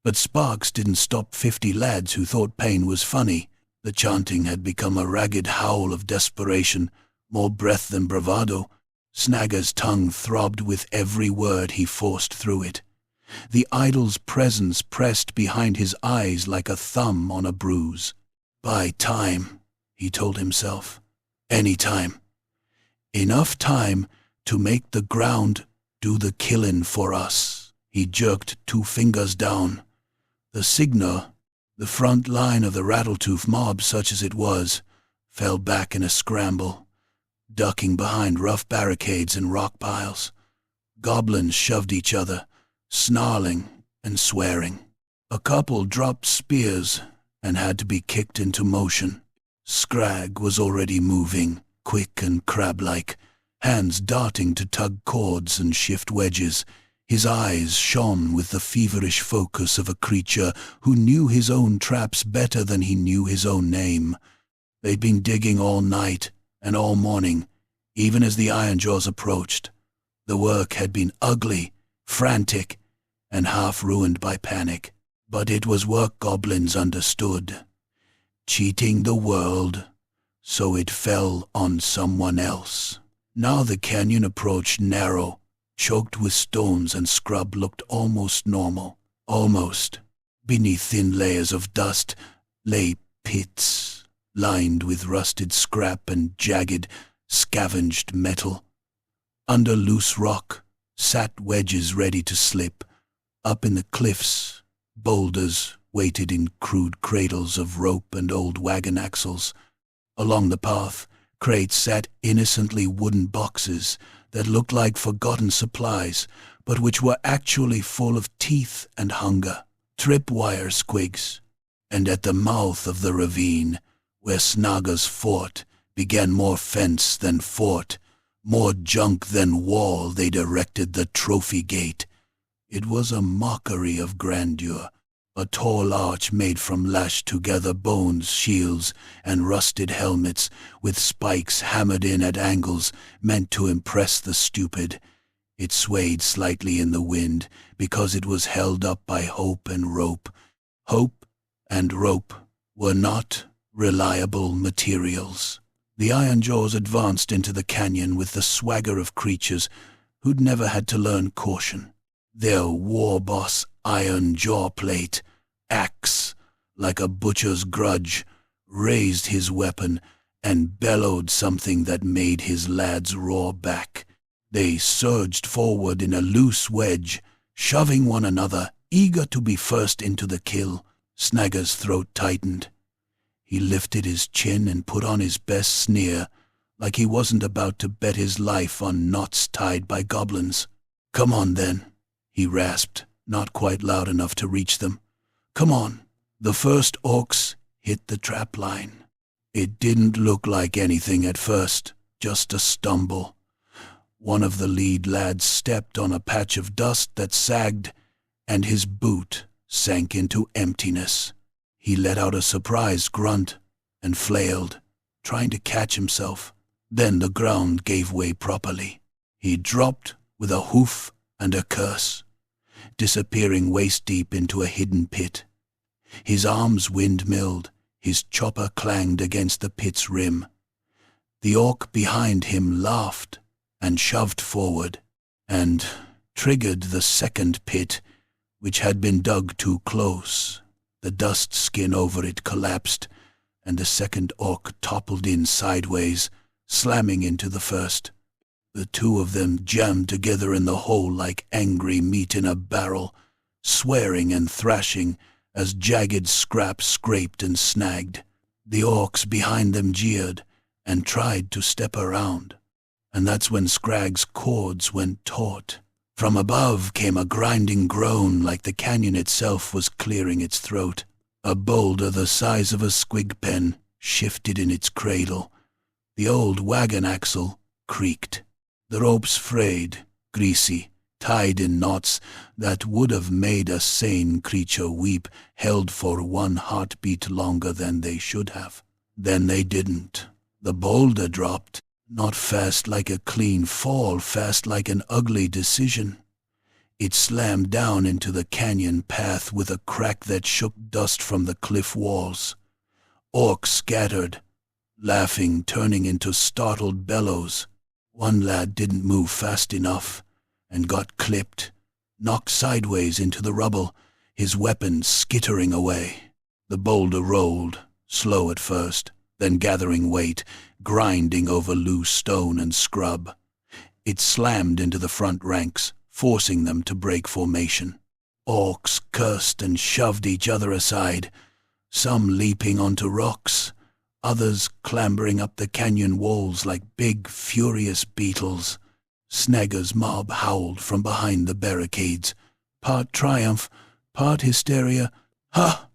but sparks didn't stop 50 lads who thought pain was funny. The chanting had become a ragged howl of desperation, more breath than bravado. Snagger's tongue throbbed with every word he forced through it. The idol's presence pressed behind his eyes like a thumb on a bruise. "Buy time," he told himself. "Any time. Enough time to make the ground do the killin' for us." He jerked 2 fingers down. The signal, the front line of the Rattletooth mob, such as it was, fell back in a scramble, ducking behind rough barricades and rock piles. Goblins shoved each other, snarling and swearing. A couple dropped spears and had to be kicked into motion. Scrag was already moving, quick and crab-like, hands darting to tug cords and shift wedges. His eyes shone with the feverish focus of a creature who knew his own traps better than he knew his own name. They'd been digging all night and all morning, even as the Iron Jaws approached. The work had been ugly, frantic, and half ruined by panic. But it was work goblins understood. Cheating the world so it fell on someone else. Now the canyon approached narrow, choked with stones and scrub, looked almost normal. Almost. Beneath thin layers of dust lay pits, lined with rusted scrap and jagged, scavenged metal. Under loose rock sat wedges ready to slip. Up in the cliffs, boulders waited in crude cradles of rope and old wagon axles. Along the path, crates sat innocently wooden boxes that looked like forgotten supplies, but which were actually full of teeth and hunger. Tripwire squigs. And at the mouth of the ravine, where Snaga's fort began, more fence than fort, more junk than wall, they'd erected the trophy gate. It was a mockery of grandeur, a tall arch made from lashed-together bones, shields, and rusted helmets, with spikes hammered in at angles meant to impress the stupid. It swayed slightly in the wind because it was held up by hope and rope. Hope and rope were not reliable materials. The Iron Jaws advanced into the canyon with the swagger of creatures who'd never had to learn caution. Their war boss iron jaw plate, axe, like a butcher's grudge, raised his weapon and bellowed something that made his lads roar back. They surged forward in a loose wedge, shoving one another, eager to be first into the kill. Snagga's throat tightened. He lifted his chin and put on his best sneer, like he wasn't about to bet his life on knots tied by goblins. "Come on, then," he rasped, not quite loud enough to reach them. "Come on." The first orcs hit the trap line. It didn't look like anything at first, just a stumble. One of the lead lads stepped on a patch of dust that sagged, and his boot sank into emptiness. He let out a surprised grunt and flailed, trying to catch himself. Then the ground gave way properly. He dropped with a hoof and a curse, disappearing waist-deep into a hidden pit. His arms windmilled, his chopper clanged against the pit's rim. The orc behind him laughed and shoved forward, and triggered the second pit, which had been dug too close. The dust skin over it collapsed, and the second orc toppled in sideways, slamming into the first. The two of them jammed together in the hole like angry meat in a barrel, swearing and thrashing as jagged scraps scraped and snagged. The orcs behind them jeered and tried to step around, and that's when Scragg's cords went taut. From above came a grinding groan like the canyon itself was clearing its throat. A boulder the size of a squig pen shifted in its cradle. The old wagon axle creaked. The ropes frayed, greasy, tied in knots that would have made a sane creature weep, held for one heartbeat longer than they should have. Then they didn't. The boulder dropped. Not fast like a clean fall, fast like an ugly decision. It slammed down into the canyon path with a crack that shook dust from the cliff walls. Orcs scattered, laughing, turning into startled bellows. One lad didn't move fast enough and got clipped, knocked sideways into the rubble, his weapon skittering away. The boulder rolled, slow at first, then gathering weight, grinding over loose stone and scrub. It slammed into the front ranks, forcing them to break formation. Orcs cursed and shoved each other aside, some leaping onto rocks, others clambering up the canyon walls like big, furious beetles. Snagga's mob howled from behind the barricades, part triumph, part hysteria. "Ha!"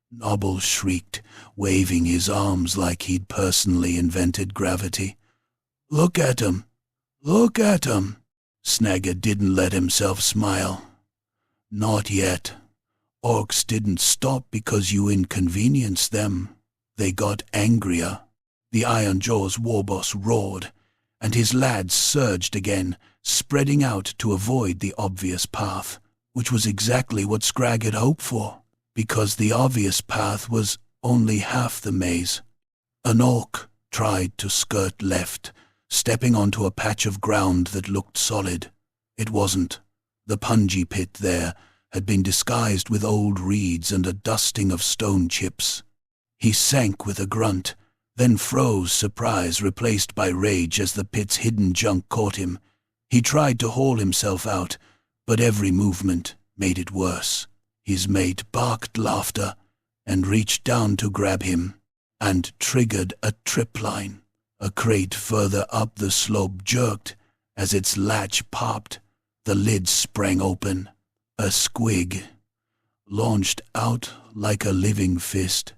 Nobble shrieked, waving his arms like he'd personally invented gravity. "Look at 'em! Look at 'em!" Snagga didn't let himself smile. "Not yet. Orcs didn't stop because you inconvenienced them. They got angrier." The Iron Jaws warboss roared, and his lads surged again, spreading out to avoid the obvious path, which was exactly what Scragg had hoped for, because the obvious path was only half the maze. An orc tried to skirt left, stepping onto a patch of ground that looked solid. It wasn't. The punji pit there had been disguised with old reeds and a dusting of stone chips. He sank with a grunt, then froze, surprise replaced by rage as the pit's hidden junk caught him. He tried to haul himself out, but every movement made it worse. His mate barked laughter and reached down to grab him, and triggered a tripline. A crate further up the slope jerked. As its latch popped, the lid sprang open. A squig launched out like a living fist.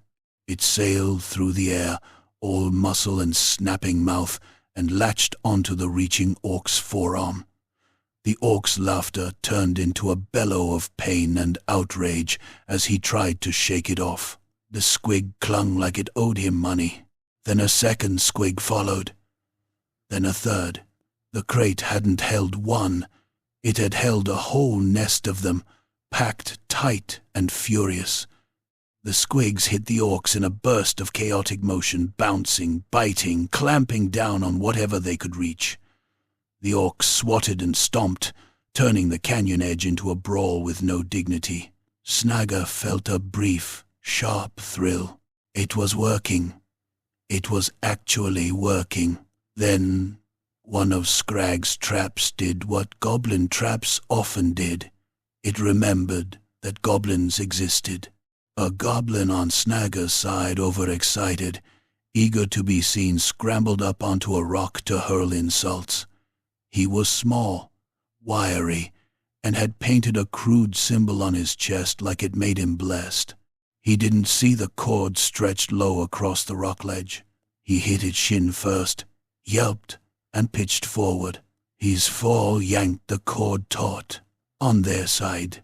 It sailed through the air, all muscle and snapping mouth, and latched onto the reaching orc's forearm. The orc's laughter turned into a bellow of pain and outrage as he tried to shake it off. The squig clung like it owed him money. Then a second squig followed. Then a third. The crate hadn't held one. It had held a whole nest of them, packed tight and furious. The squigs hit the orcs in a burst of chaotic motion, bouncing, biting, clamping down on whatever they could reach. The orcs swatted and stomped, turning the canyon edge into a brawl with no dignity. Snagger felt a brief, sharp thrill. It was working. It was actually working. Then one of Scragg's traps did what goblin traps often did. It remembered that goblins existed. A goblin on Snagger's side, overexcited, eager to be seen, scrambled up onto a rock to hurl insults. He was small, wiry, and had painted a crude symbol on his chest like it made him blessed. He didn't see the cord stretched low across the rock ledge. He hit its shin first, yelped, and pitched forward. His fall yanked the cord taut. On their side,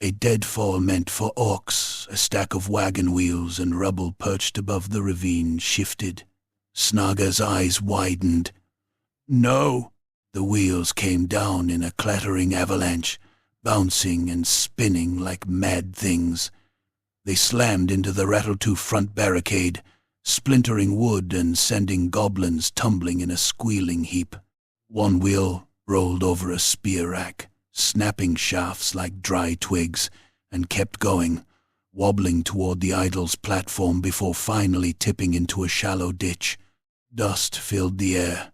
a deadfall meant for orcs. A stack of wagon wheels and rubble perched above the ravine shifted. Snagger's eyes widened. No! The wheels came down in a clattering avalanche, bouncing and spinning like mad things. They slammed into the Rattle-Tooth front barricade, splintering wood and sending goblins tumbling in a squealing heap. One wheel rolled over a spear rack, snapping shafts like dry twigs, and kept going, wobbling toward the idol's platform before finally tipping into a shallow ditch. Dust filled the air.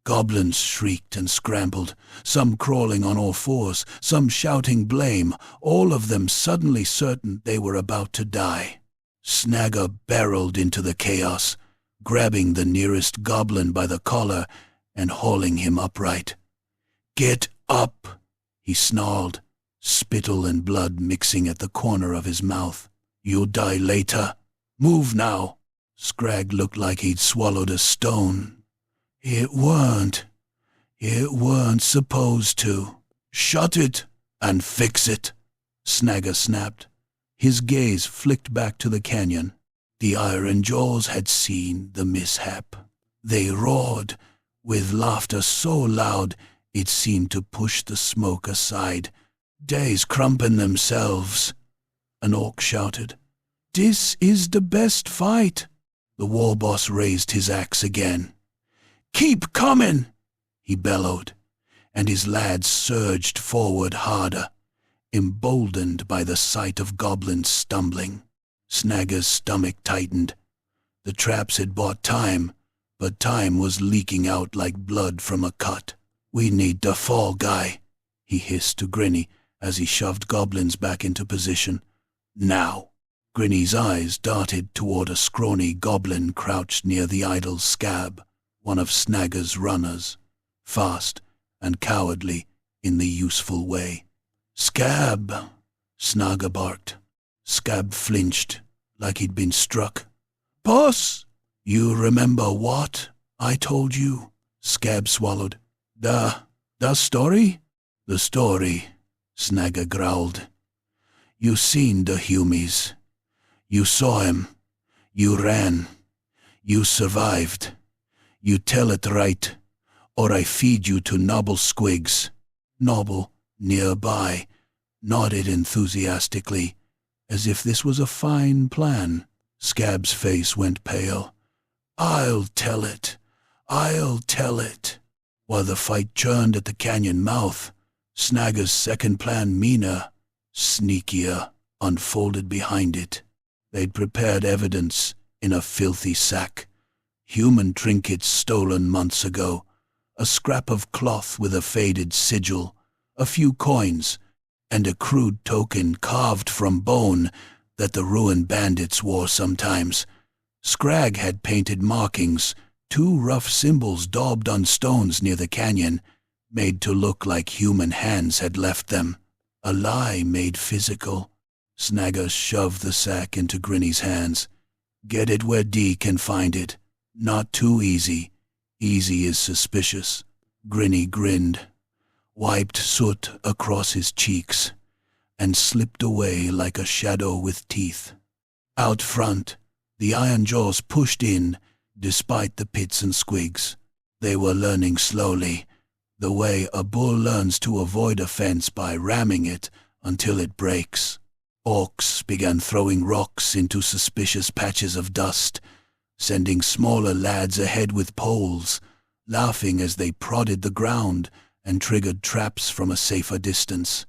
Goblins shrieked and scrambled, some crawling on all fours, some shouting blame, all of them suddenly certain they were about to die. Snagger barreled into the chaos, grabbing the nearest goblin by the collar and hauling him upright. "Get up!" he snarled, spittle and blood mixing at the corner of his mouth. "You'll die later. Move now." Scragg looked like he'd swallowed a stone. It weren't supposed to. "Shut it and fix it," Snagger snapped. His gaze flicked back to the canyon. The iron jaws had seen the mishap. They roared, with laughter so loud it seemed to push the smoke aside. "Dey's crumpin' themselves," an orc shouted. "Dis is the best fight." The war boss raised his axe again. "Keep coming!" he bellowed, and his lads surged forward harder, emboldened by the sight of goblins stumbling. Snagger's stomach tightened. The traps had bought time, but time was leaking out like blood from a cut. "We need the fall guy," he hissed to Grinny as he shoved goblins back into position. "Now!" Grinny's eyes darted toward a scrawny goblin crouched near the idol's scab, one of Snagger's runners, fast and cowardly in the useful way. "Scab!" Snagger barked. Scab flinched, like he'd been struck. "Boss!" "You remember what I told you?" Scab swallowed. The story?" "The story," Snagger growled. "You seen the Humies. You saw him. You ran. You survived. You tell it right, or I feed you to Nobble Squigs." Nobble, nearby, nodded enthusiastically, as if this was a fine plan. Scab's face went pale. I'll tell it. While the fight churned at the canyon mouth, Snagger's second plan, meaner, sneakier, unfolded behind it. They'd prepared evidence in a filthy sack. Human trinkets stolen months ago, a scrap of cloth with a faded sigil, a few coins, and a crude token carved from bone that the ruined bandits wore sometimes. Scrag had painted markings, two rough symbols daubed on stones near the canyon, made to look like human hands had left them. A lie made physical. Snagger shoved the sack into Grinny's hands. Get it where Dee can find it. Not too easy. Easy is suspicious. Grinny grinned, wiped soot across his cheeks, and slipped away like a shadow with teeth. Out front, the iron jaws pushed in, despite the pits and squigs. They were learning slowly, the way a bull learns to avoid a fence by ramming it until it breaks. Orcs began throwing rocks into suspicious patches of dust, sending smaller lads ahead with poles, laughing as they prodded the ground and triggered traps from a safer distance.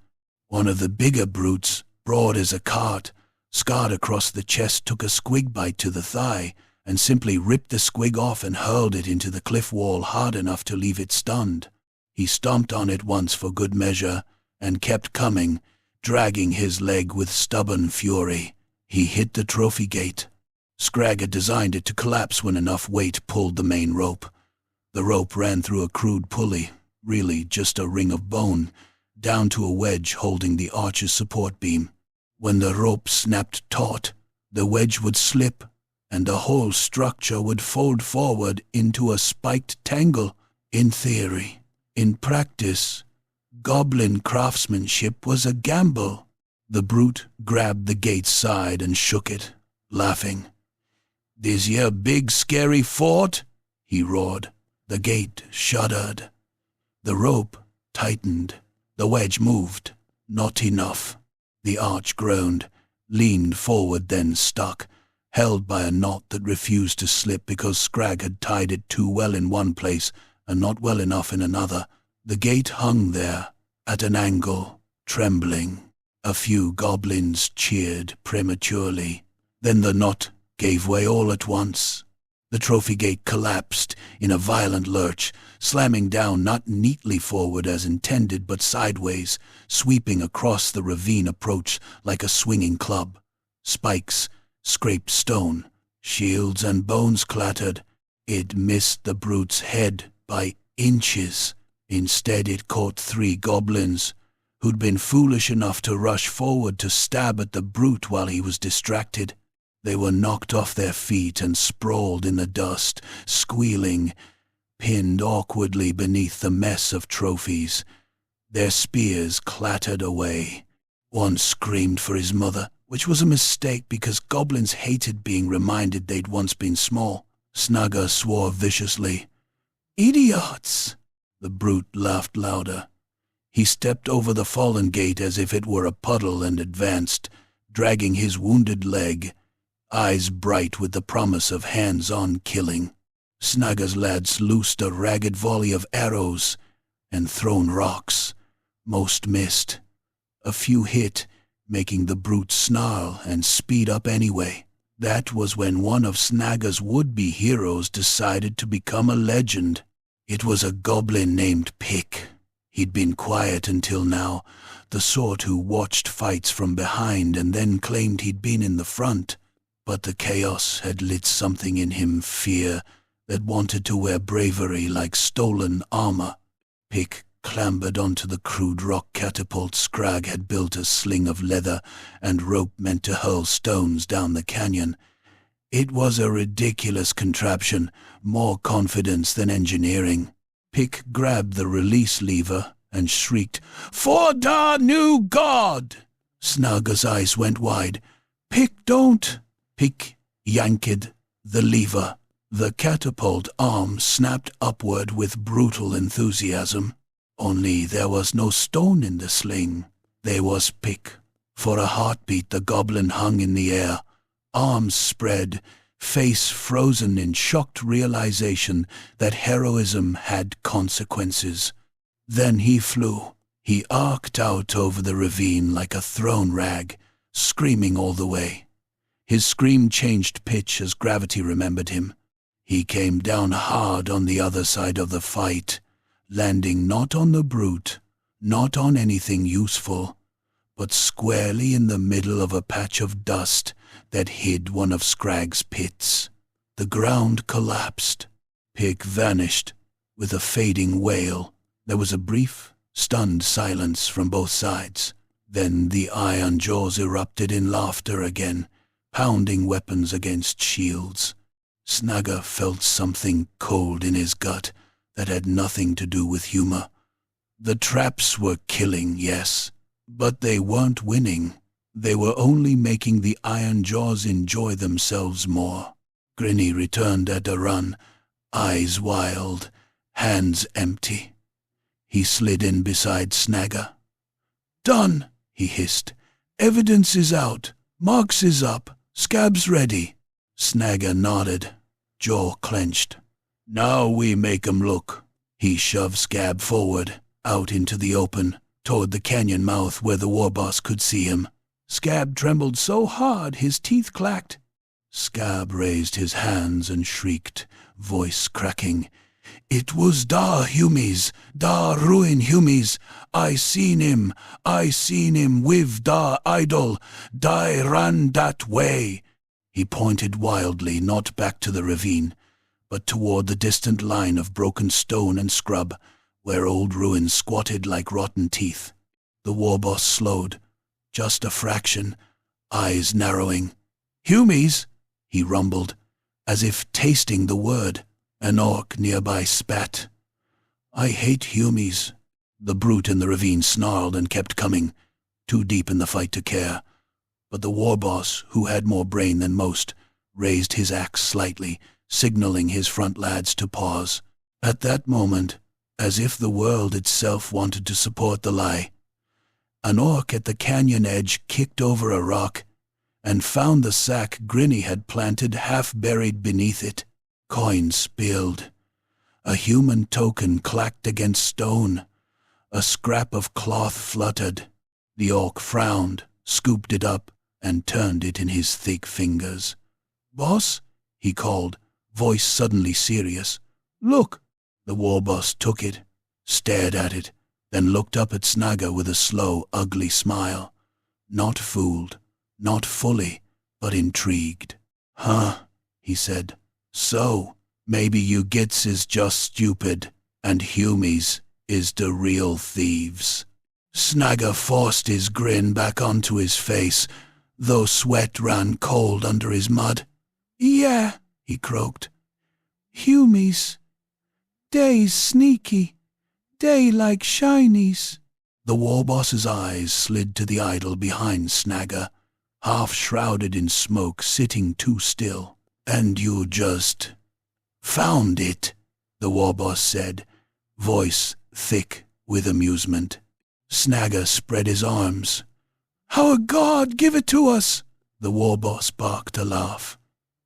One of the bigger brutes, broad as a cart, scarred across the chest, took a squig bite to the thigh and simply ripped the squig off and hurled it into the cliff wall hard enough to leave it stunned. He stomped on it once for good measure and kept coming, dragging his leg with stubborn fury. He hit the trophy gate. Scrag had designed it to collapse when enough weight pulled the main rope. The rope ran through a crude pulley, really just a ring of bone, down to a wedge holding the archer's support beam. When the rope snapped taut, the wedge would slip, and the whole structure would fold forward into a spiked tangle. In theory. In practice, goblin craftsmanship was a gamble. The brute grabbed the gate's side and shook it, laughing. "This here big scary fort?" he roared. The gate shuddered. The rope tightened. The wedge moved. Not enough. The arch groaned, leaned forward, then stuck, held by a knot that refused to slip because Scrag had tied it too well in one place and not well enough in another. The gate hung there, at an angle, trembling. A few goblins cheered prematurely. Then the knot gave way all at once. The trophy gate collapsed in a violent lurch, slamming down not neatly forward as intended, but sideways, sweeping across the ravine approach like a swinging club. Spikes scraped stone, shields and bones clattered. It missed the brute's head by inches. Instead it caught 3 goblins, who'd been foolish enough to rush forward to stab at the brute while he was distracted. They were knocked off their feet and sprawled in the dust, squealing, pinned awkwardly beneath the mess of trophies. Their spears clattered away. One screamed for his mother, which was a mistake because goblins hated being reminded they'd once been small. Snagger swore viciously. "Idiots!" The brute laughed louder. He stepped over the fallen gate as if it were a puddle and advanced, dragging his wounded leg, eyes bright with the promise of hands-on killing. Snagger's lads loosed a ragged volley of arrows and thrown rocks. Most missed. A few hit, making the brute snarl and speed up anyway. That was when one of Snagger's would-be heroes decided to become a legend. It was a goblin named Pick. He'd been quiet until now, the sort who watched fights from behind and then claimed he'd been in the front. But the chaos had lit something in him, fear, that wanted to wear bravery like stolen armor. Pick clambered onto the crude rock catapult Scrag had built, a sling of leather and rope meant to hurl stones down the canyon. It was a ridiculous contraption, more confidence than engineering. Pick grabbed the release lever and shrieked, "For da new god!" Snagger's eyes went wide. "Pick, don't!" Pick yanked the lever. The catapult arm snapped upward with brutal enthusiasm. Only there was no stone in the sling. There was Pick. For a heartbeat the goblin hung in the air, arms spread, face frozen in shocked realization that heroism had consequences. Then he flew, He arced out over the ravine like a thrown rag, screaming all the way. His scream changed pitch as gravity remembered him. He came down hard on the other side of the fight, landing not on the brute, not on anything useful, but squarely in the middle of a patch of dust that hid one of Scragg's pits. The ground collapsed. Pig vanished with a fading wail. There was a brief, stunned silence from both sides. Then the iron jaws erupted in laughter again, pounding weapons against shields. Snagga felt something cold in his gut that had nothing to do with humor. The traps were killing, yes, but they weren't winning. They were only making the iron jaws enjoy themselves more. Grinny returned at a run, eyes wild, hands empty. He slid in beside Snagga. "Done," he hissed. "Evidence is out. Marks is up. Scab's ready." Snagga nodded, jaw clenched. "Now we make 'em look." He shoved Scab forward, out into the open, toward the canyon mouth where the war boss could see him. Scab trembled so hard his teeth clacked. Scab raised his hands and shrieked, voice cracking. "It was da Humies, da ruin Humies. I seen him with da idol. Die ran that way." He pointed wildly, not back to the ravine, but toward the distant line of broken stone and scrub, where old ruins squatted like rotten teeth. The war boss slowed, just a fraction, eyes narrowing. "Humies," he rumbled, as if tasting the word. An orc nearby spat. "I hate Humies." The brute in the ravine snarled and kept coming, too deep in the fight to care. But the war boss, who had more brain than most, raised his axe slightly, signaling his front lads to pause. At that moment, as if the world itself wanted to support the lie, an orc at the canyon edge kicked over a rock and found the sack Grinny had planted half buried beneath it. Coins spilled. A human token clacked against stone. A scrap of cloth fluttered. The orc frowned, scooped it up, and turned it in his thick fingers. "Boss," he called, voice suddenly serious. "Look." The war boss took it, stared at it, then looked up at Snagga with a slow, ugly smile. Not fooled, not fully, but intrigued. "Huh," he said. "So, maybe you gits is just stupid, and Humies is the real thieves." Snagga forced his grin back onto his face, though sweat ran cold under his mud. "Yeah," he croaked. "Humies. Dey's sneaky. Dey like shinies." The war boss's eyes slid to the idol behind Snagga, half shrouded in smoke, sitting too still. "And you just found it," the war boss said, voice thick with amusement. Snagga spread his arms. "Our God, give it to us!" The war boss barked a laugh.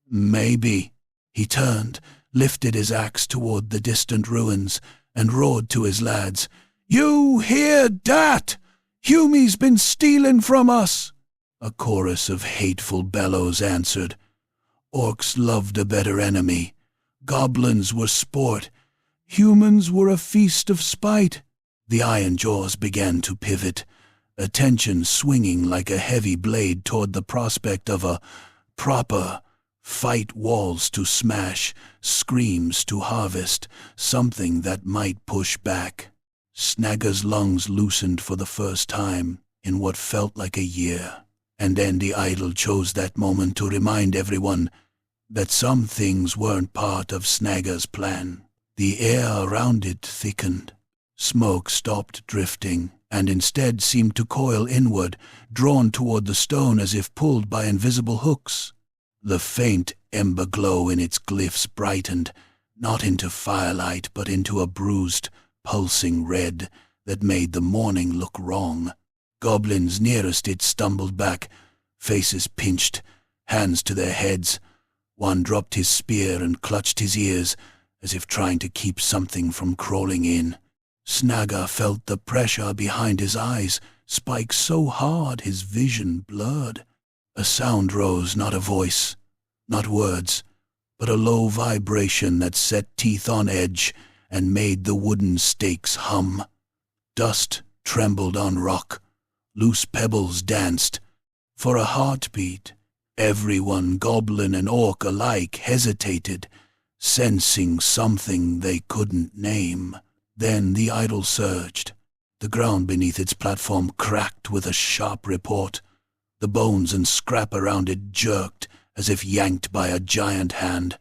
"Maybe." He turned, lifted his axe toward the distant ruins, and roared to his lads. "You hear dat? Humie's been stealing from us!" A chorus of hateful bellows answered. Orcs loved a better enemy. Goblins were sport. Humans were a feast of spite. The iron jaws began to pivot, attention swinging like a heavy blade toward the prospect of a proper fight, walls to smash, screams to harvest, something that might push back. Snagga's lungs loosened for the first time in what felt like a year, and then the idol chose that moment to remind everyone that some things weren't part of Snagga's plan. The air around it thickened. Smoke stopped drifting, and instead seemed to coil inward, drawn toward the stone as if pulled by invisible hooks. The faint ember glow in its glyphs brightened, not into firelight, but into a bruised, pulsing red that made the morning look wrong. Goblins nearest it stumbled back, faces pinched, hands to their heads. One dropped his spear and clutched his ears, as if trying to keep something from crawling in. Snagga felt the pressure behind his eyes spike so hard his vision blurred. A sound rose, not a voice, not words, but a low vibration that set teeth on edge and made the wooden stakes hum. Dust trembled on rock, loose pebbles danced. For a heartbeat, everyone, goblin and orc alike, hesitated, sensing something they couldn't name. Then the idol surged. The ground beneath its platform cracked with a sharp report. The bones and scrap around it jerked as if yanked by a giant hand.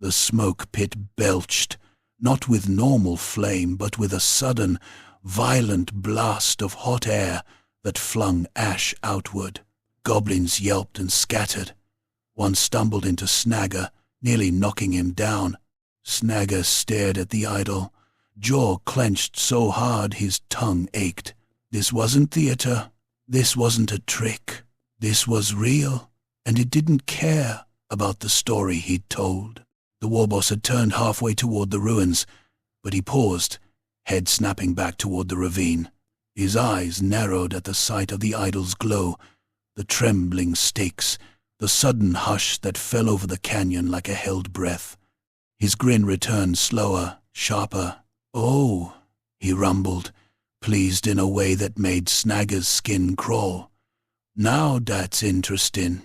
The smoke pit belched, not with normal flame, but with a sudden, violent blast of hot air that flung ash outward. Goblins yelped and scattered. One stumbled into Snagga, nearly knocking him down. Snagga stared at the idol, jaw clenched so hard his tongue ached. This wasn't theater. This wasn't a trick. This was real, and it didn't care about the story he'd told. The warboss had turned halfway toward the ruins, but he paused, head snapping back toward the ravine. His eyes narrowed at the sight of the idol's glow, the trembling stakes, the sudden hush that fell over the canyon like a held breath. His grin returned slower, sharper. "Oh," he rumbled, pleased in a way that made Snagga's skin crawl. "Now that's interesting."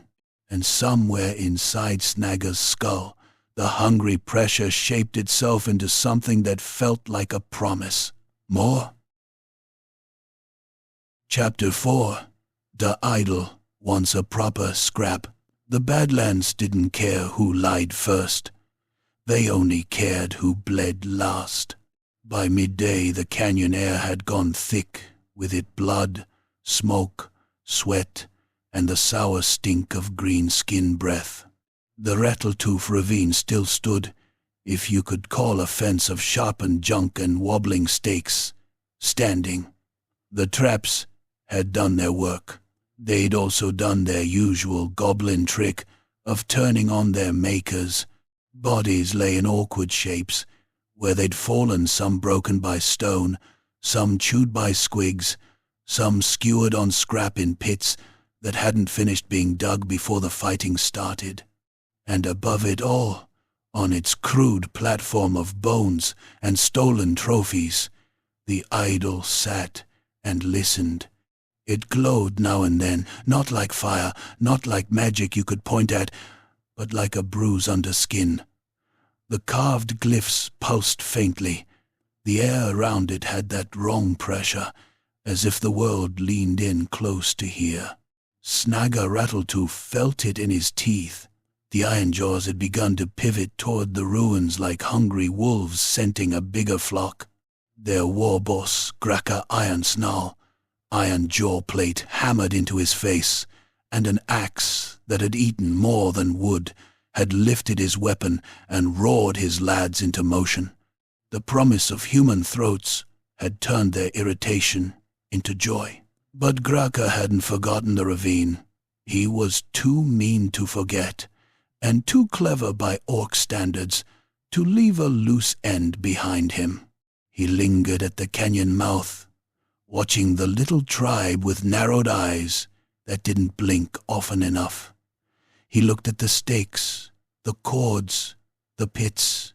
And somewhere inside Snagga's skull, the hungry pressure shaped itself into something that felt like a promise. More? Chapter 4. The Idol, once a proper scrap. The Badlands didn't care who lied first. They only cared who bled last. By midday the canyon air had gone thick with it blood, smoke, sweat, and the sour stink of green skin breath. The Rattletooth ravine still stood, if you could call a fence of sharpened junk and wobbling stakes, standing. The traps had done their work. They'd also done their usual goblin trick of turning on their makers. Bodies lay in awkward shapes, where they'd fallen, some broken by stone, some chewed by squigs, some skewered on scrap in pits that hadn't finished being dug before the fighting started. And above it all, on its crude platform of bones and stolen trophies, the idol sat and listened. It glowed now and then, not like fire, not like magic you could point at, but like a bruise under skin. The carved glyphs pulsed faintly. The air around it had that wrong pressure, as if the world leaned in close to hear. Snagga Rattletooth felt it in his teeth. The iron jaws had begun to pivot toward the ruins like hungry wolves scenting a bigger flock. Their warboss, Graka Iron Snarl, iron jaw plate hammered into his face, and an axe that had eaten more than wood had lifted his weapon and roared his lads into motion. The promise of human throats had turned their irritation into joy. But Graka hadn't forgotten the ravine. He was too mean to forget, and too clever by orc standards to leave a loose end behind him. He lingered at the canyon mouth, watching the little tribe with narrowed eyes that didn't blink often enough. He looked at the stakes, the cords, the pits.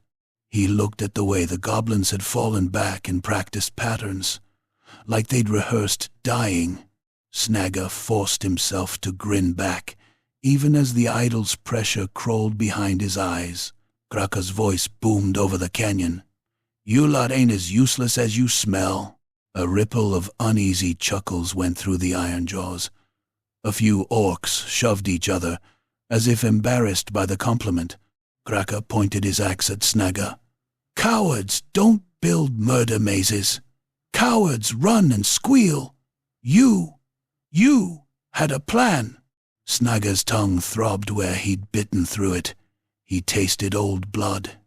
He looked at the way the goblins had fallen back in practiced patterns, like they'd rehearsed dying. Snagga forced himself to grin back, even as the idol's pressure crawled behind his eyes. Graka's voice boomed over the canyon. "You lot ain't as useless as you smell." A ripple of uneasy chuckles went through the iron jaws. A few orcs shoved each other, as if embarrassed by the compliment. Graka pointed his axe at Snagga. "Cowards don't build murder mazes. Cowards run and squeal. You had a plan." Snagga's tongue throbbed where he'd bitten through it. He tasted old blood.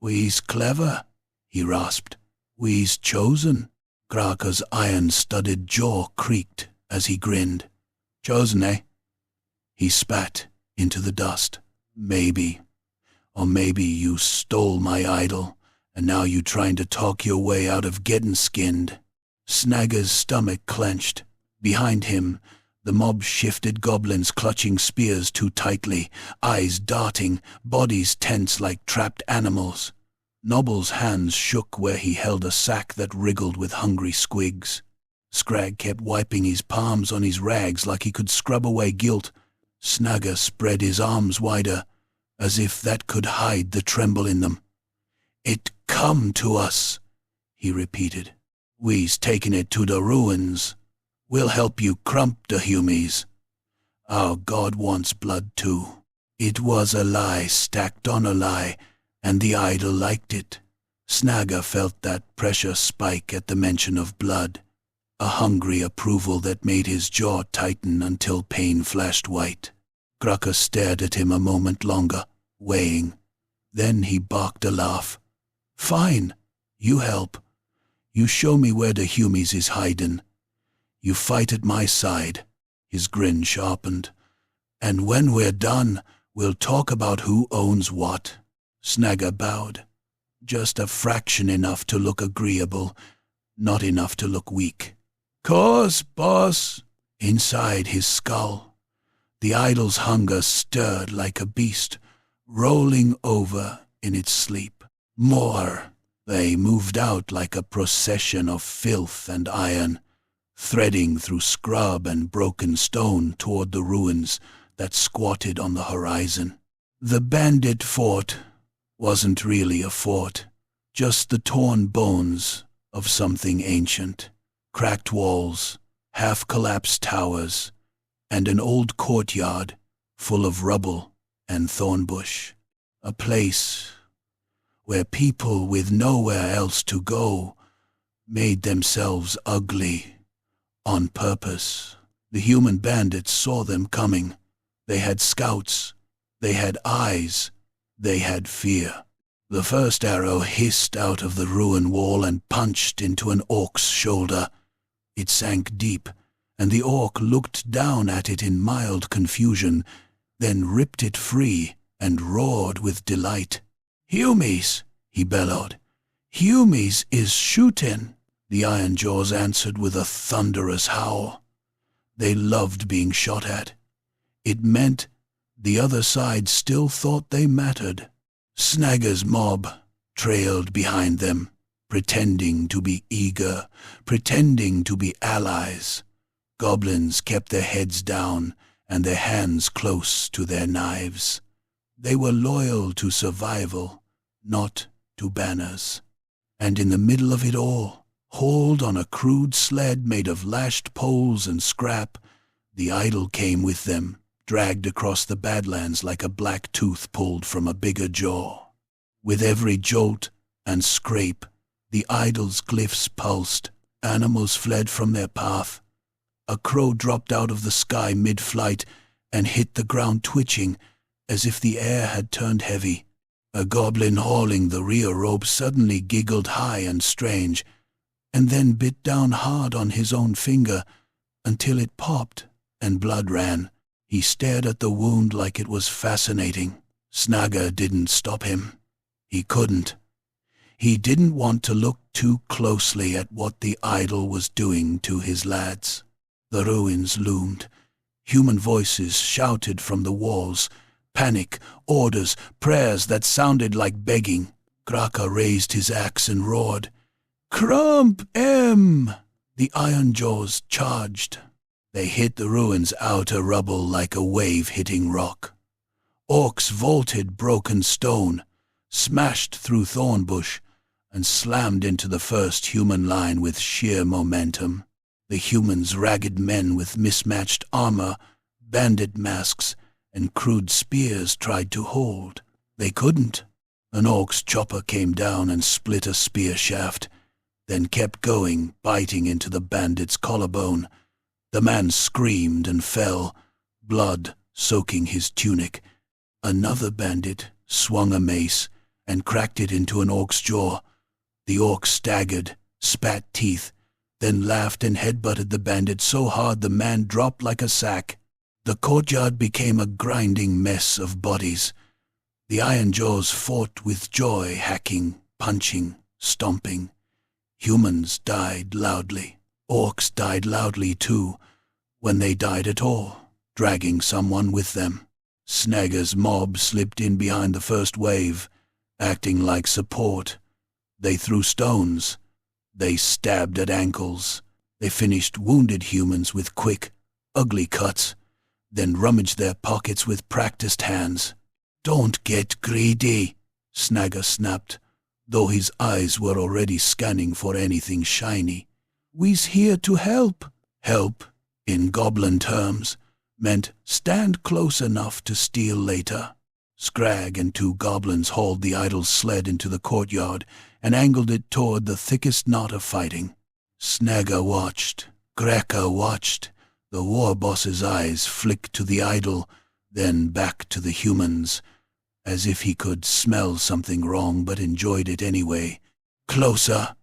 "We's clever," he rasped. "We's chosen." Graka's iron-studded jaw creaked as he grinned. "Chosen, eh?" He spat into the dust. "Maybe. Or maybe you stole my idol And now you trying to talk your way out of getting skinned." Snagger's stomach clenched. Behind him, the mob shifted, goblins clutching spears too tightly, eyes darting, bodies tense like trapped animals. Nobble's hands shook where he held a sack that wriggled with hungry squigs. Scrag kept wiping his palms on his rags like he could scrub away guilt. Snagger spread his arms wider, as if that could hide the tremble in them. "It come to us," he repeated. "We's taking it to the ruins. We'll help you crump the humies. Our God wants blood too." It was a lie stacked on a lie, and the idol liked it. Snagger felt that pressure spike at the mention of blood, a hungry approval that made his jaw tighten until pain flashed white. Grucker stared at him a moment longer, weighing. Then he barked a laugh. "Fine, you help. You show me where the humies is hidin'. You fight at my side." His grin sharpened. "And when we're done, we'll talk about who owns what." Snagger bowed. Just a fraction enough to look agreeable, not enough to look weak. "'Course, boss." Inside his skull, the idol's hunger stirred like a beast, rolling over in its sleep. More. They moved out like a procession of filth and iron, threading through scrub and broken stone toward the ruins that squatted on the horizon. The bandit fort wasn't really a fort, just the torn bones of something ancient. Cracked walls, half-collapsed towers, and an old courtyard full of rubble and thornbush. A place where people with nowhere else to go made themselves ugly on purpose. The human bandits saw them coming. They had scouts, they had eyes, they had fear. The first arrow hissed out of the ruin wall and punched into an orc's shoulder. It sank deep, and the orc looked down at it in mild confusion, then ripped it free and roared with delight. "Humies!" he bellowed. "Humies is shootin'!" The Iron Jaws answered with a thunderous howl. They loved being shot at. It meant the other side still thought they mattered. Snagger's mob trailed behind them, pretending to be eager, pretending to be allies. Goblins kept their heads down and their hands close to their knives. They were loyal to survival, not to banners. And in the middle of it all, hauled on a crude sled made of lashed poles and scrap, the idol came with them, dragged across the badlands like a black tooth pulled from a bigger jaw. With every jolt and scrape, the idol's glyphs pulsed, animals fled from their path. A crow dropped out of the sky mid-flight and hit the ground twitching, as if the air had turned heavy. A goblin hauling the rear rope suddenly giggled high and strange, and then bit down hard on his own finger until it popped and blood ran. He stared at the wound like it was fascinating. Snagger didn't stop him. He couldn't. He didn't want to look too closely at what the idol was doing to his lads. The ruins loomed. Human voices shouted from the walls. Panic, orders, prayers that sounded like begging. Graka raised his axe and roared. "Crump 'em!" The Iron Jaws charged. They hit the ruins' outer rubble like a wave hitting rock. Orcs vaulted broken stone, smashed through thornbush, and slammed into the first human line with sheer momentum. The humans, ragged men with mismatched armor, bandit masks, and crude spears, tried to hold. They couldn't. An orc's chopper came down and split a spear shaft, then kept going, biting into the bandit's collarbone. The man screamed and fell, blood soaking his tunic. Another bandit swung a mace and cracked it into an orc's jaw. The orc staggered, spat teeth, then laughed and headbutted the bandit so hard the man dropped like a sack. The courtyard became a grinding mess of bodies. The Iron Jaws fought with joy, hacking, punching, stomping. Humans died loudly. Orcs died loudly too, when they died at all, dragging someone with them. Snagger's mob slipped in behind the first wave, acting like support. They threw stones. They stabbed at ankles. They finished wounded humans with quick, ugly cuts, then rummaged their pockets with practiced hands. "Don't get greedy," Snagger snapped, though his eyes were already scanning for anything shiny. "We's here to help." Help, in goblin terms, meant stand close enough to steal later. Scrag and two goblins hauled the idol's sled into the courtyard and angled it toward the thickest knot of fighting. Snagger watched. Greca watched. The war boss's eyes flicked to the idol, then back to the humans, as if he could smell something wrong but enjoyed it anyway. "Closer,"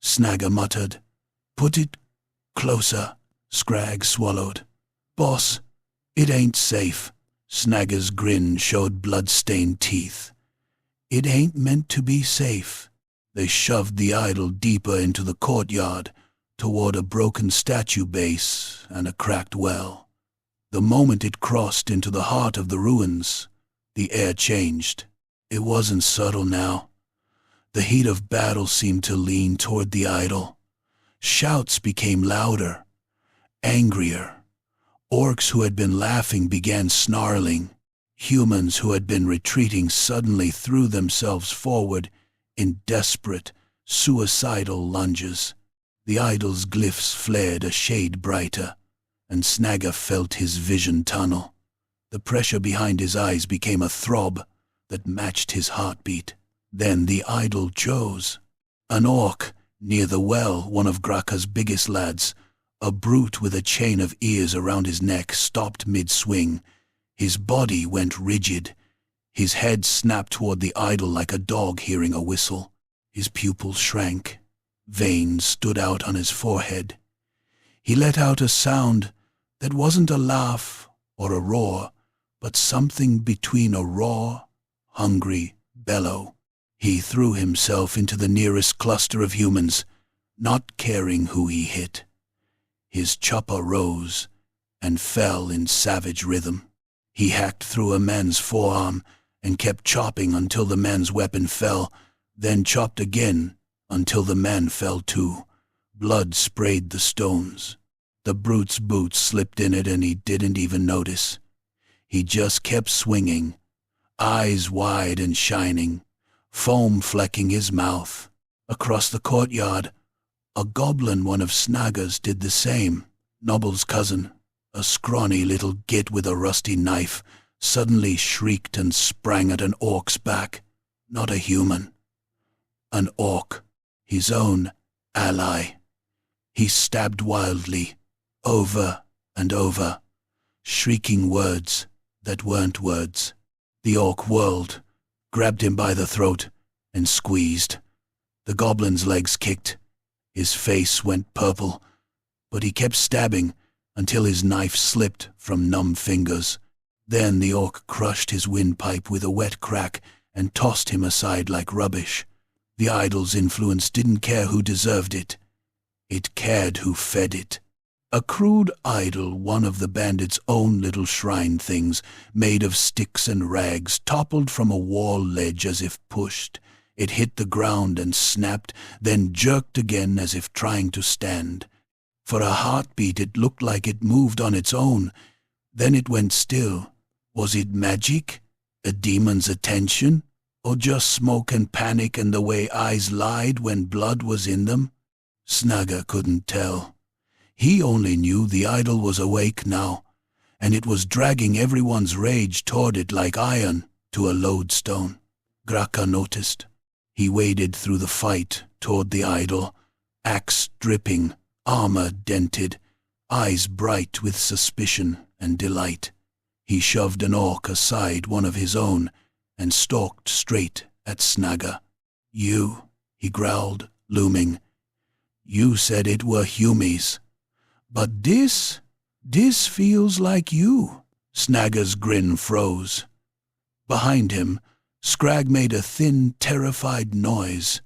Snagger muttered. "Put it closer." Scrag swallowed. "Boss, it ain't safe." Snagger's grin showed blood-stained teeth. "It ain't meant to be safe." They shoved the idol deeper into the courtyard, toward a broken statue base and a cracked well. The moment it crossed into the heart of the ruins, the air changed. It wasn't subtle now. The heat of battle seemed to lean toward the idol. Shouts became louder, angrier. Orcs who had been laughing began snarling. Humans who had been retreating suddenly threw themselves forward in desperate, suicidal lunges. The idol's glyphs flared a shade brighter, and Snagger felt his vision tunnel. The pressure behind his eyes became a throb that matched his heartbeat. Then the idol chose. An orc near the well, one of Graka's biggest lads, a brute with a chain of ears around his neck, stopped mid-swing. His body went rigid. His head snapped toward the idol like a dog hearing a whistle. His pupils shrank. Veins stood out on his forehead. He let out a sound that wasn't a laugh or a roar, but something between a raw, hungry bellow. He threw himself into the nearest cluster of humans, not caring who he hit. His chopper rose and fell in savage rhythm. He hacked through a man's forearm and kept chopping until the man's weapon fell, then chopped again until the man fell too. Blood sprayed the stones. The brute's boots slipped in it and he didn't even notice. He just kept swinging, eyes wide and shining, foam flecking his mouth. Across the courtyard, a goblin, one of Snagger's, did the same. Nobble's cousin, a scrawny little git with a rusty knife, suddenly shrieked and sprang at an orc's back. Not a human. An orc, his own ally. He stabbed wildly, over and over, shrieking words that weren't words. The orc whirled, grabbed him by the throat, and squeezed. The goblin's legs kicked. His face went purple, but he kept stabbing until his knife slipped from numb fingers. Then the orc crushed his windpipe with a wet crack and tossed him aside like rubbish. The idol's influence didn't care who deserved it. It cared who fed it. A crude idol, one of the bandits' own little shrine things, made of sticks and rags, toppled from a wall ledge as if pushed. It hit the ground and snapped, then jerked again as if trying to stand. For a heartbeat it looked like it moved on its own. Then it went still. Was it magic? A demon's attention? Or just smoke and panic and the way eyes lied when blood was in them? Snagger couldn't tell. He only knew the idol was awake now, and it was dragging everyone's rage toward it like iron to a lodestone. Graka noticed. He waded through the fight toward the idol, axe dripping, armor dented, eyes bright with suspicion and delight. He shoved an orc aside, one of his own, and stalked straight at Snagger. "You," he growled, looming. "You said it were humies. But this feels like you." Snagger's grin froze. Behind him, Scrag made a thin, terrified noise.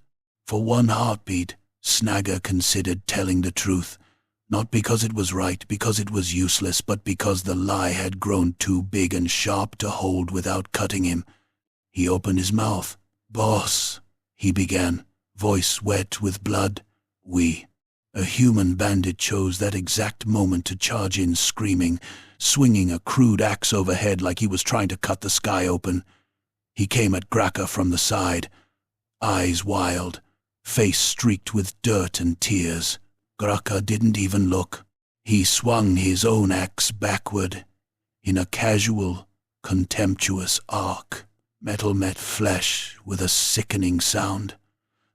For one heartbeat, Snagger considered telling the truth, not because it was right, because it was useless, but because the lie had grown too big and sharp to hold without cutting him. He opened his mouth. "Boss," he began, voice wet with blood. A human bandit chose that exact moment to charge in screaming, swinging a crude axe overhead like he was trying to cut the sky open. He came at Graka from the side, eyes wild, face streaked with dirt and tears. Graka didn't even look. He swung his own axe backward in a casual, contemptuous arc. Metal met flesh with a sickening sound.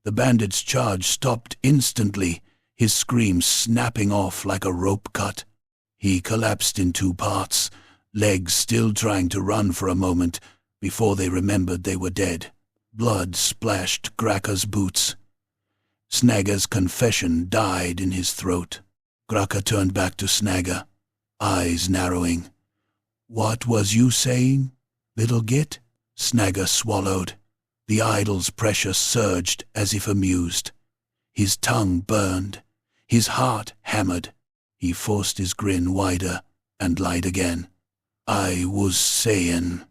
The bandit's charge stopped instantly, his scream snapping off like a rope cut. He collapsed in two parts, legs still trying to run for a moment before they remembered they were dead. Blood splashed Graka's boots. Snagger's confession died in his throat. Graka turned back to Snagger, eyes narrowing. "What was you saying, little git?" Snagger swallowed. The idol's pressure surged as if amused. His tongue burned. His heart hammered. He forced his grin wider and lied again. "I was sayin',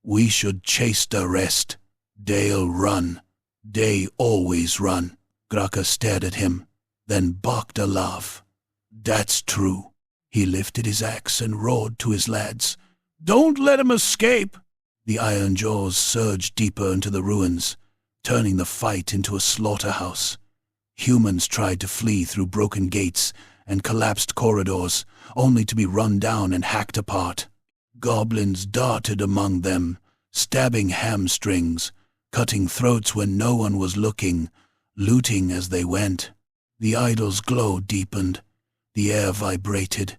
we should chase the rest. They'll run. They always run." Graka stared at him, then barked a laugh. "That's true." He lifted his axe and roared to his lads. "Don't let him escape!" The iron jaws surged deeper into the ruins, turning the fight into a slaughterhouse. Humans tried to flee through broken gates and collapsed corridors, only to be run down and hacked apart. Goblins darted among them, stabbing hamstrings, cutting throats when no one was looking, looting as they went. The idol's glow deepened. The air vibrated.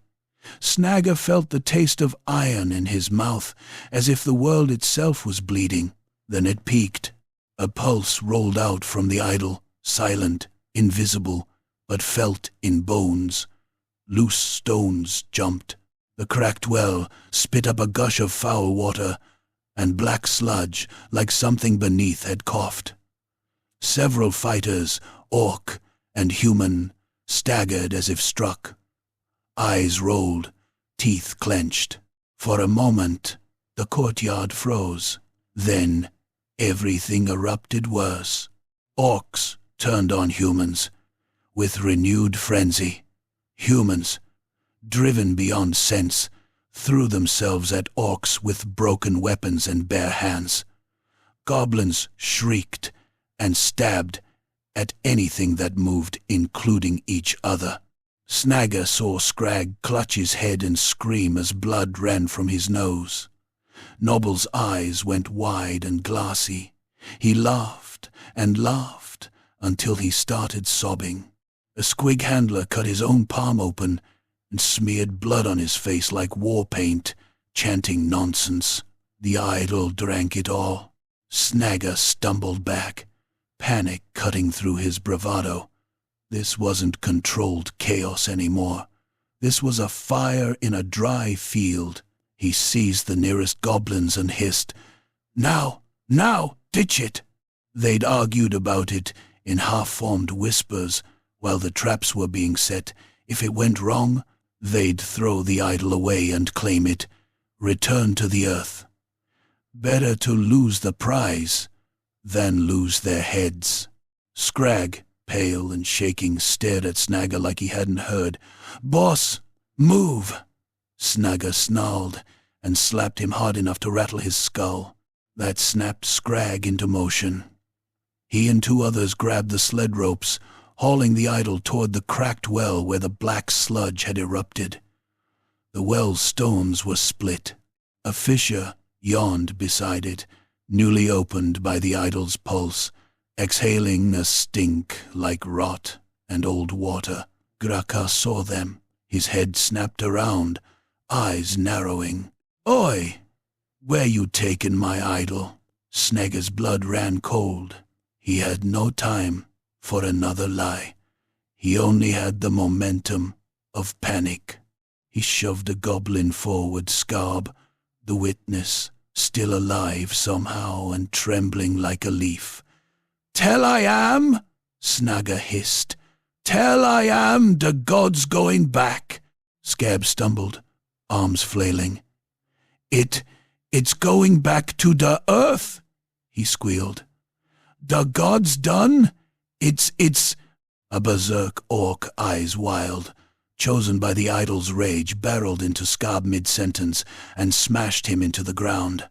Snagger felt the taste of iron in his mouth, as if the world itself was bleeding. Then it peaked. A pulse rolled out from the idol, silent, invisible, but felt in bones. Loose stones jumped. The cracked well spit up a gush of foul water, and black sludge, like something beneath, had coughed. Several fighters, orc and human, staggered as if struck. Eyes rolled, teeth clenched. For a moment, the courtyard froze. Then, everything erupted worse. Orcs turned on humans, with renewed frenzy. Humans, driven beyond sense, threw themselves at orcs with broken weapons and bare hands. Goblins shrieked and stabbed at anything that moved, including each other. Snagger saw Scrag clutch his head and scream as blood ran from his nose. Nobble's eyes went wide and glassy. He laughed and laughed until he started sobbing. A squig handler cut his own palm open and smeared blood on his face like war paint, chanting nonsense. The idol drank it all. Snagger stumbled back, panic cutting through his bravado. This wasn't controlled chaos anymore. This was a fire in a dry field. He seized the nearest goblins and hissed, "Now! Now! Ditch it!" They'd argued about it in half-formed whispers while the traps were being set. If it went wrong, they'd throw the idol away and claim it, return to the earth. Better to lose the prize than lose their heads. Scrag, pale and shaking, stared at Snagger like he hadn't heard. "Boss, move!" Snagger snarled and slapped him hard enough to rattle his skull. That snapped Scrag into motion. He and two others grabbed the sled ropes, hauling the idol toward the cracked well where the black sludge had erupted. The well's stones were split. A fissure yawned beside it, newly opened by the idol's pulse, exhaling a stink like rot and old water. Graka saw them. His head snapped around, eyes narrowing. "Oi! Where you takin' my idol?" Snagger's blood ran cold. He had no time for another lie. He only had the momentum of panic. He shoved a goblin forward, Scarb, the witness, still alive somehow and trembling like a leaf. "Tell I am?" Snagger hissed. "Tell I am the gods going back." Scab stumbled, arms flailing. It's going back to the earth," he squealed. "The gods done? It's—" A berserk orc, eyes wild, chosen by the idol's rage, barreled into Scab mid-sentence and smashed him into the ground.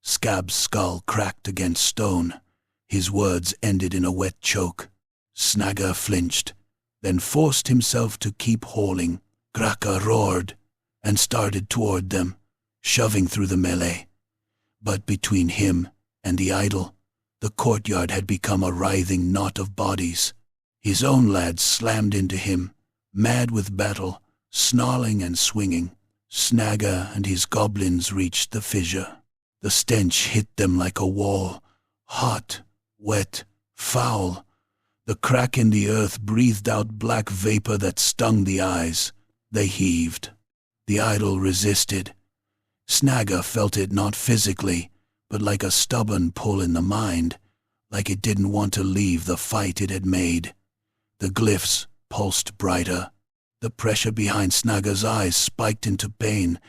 Scab's skull cracked against stone. His words ended in a wet choke. Snagger flinched, then forced himself to keep hauling. Graka roared and started toward them, shoving through the melee. But between him and the idol, the courtyard had become a writhing knot of bodies. His own lads slammed into him, mad with battle, snarling and swinging. Snagger and his goblins reached the fissure. The stench hit them like a wall, hot, wet, foul. The crack in the earth breathed out black vapor that stung the eyes. They heaved. The idol resisted. Snagger felt it not physically, but like a stubborn pull in the mind, like it didn't want to leave the fight it had made. The glyphs pulsed brighter. The pressure behind Snagger's eyes spiked into pain.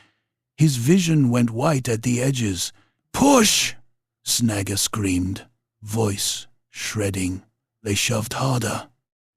His vision went white at the edges. "Push!" Snagger screamed, voice shredding. They shoved harder.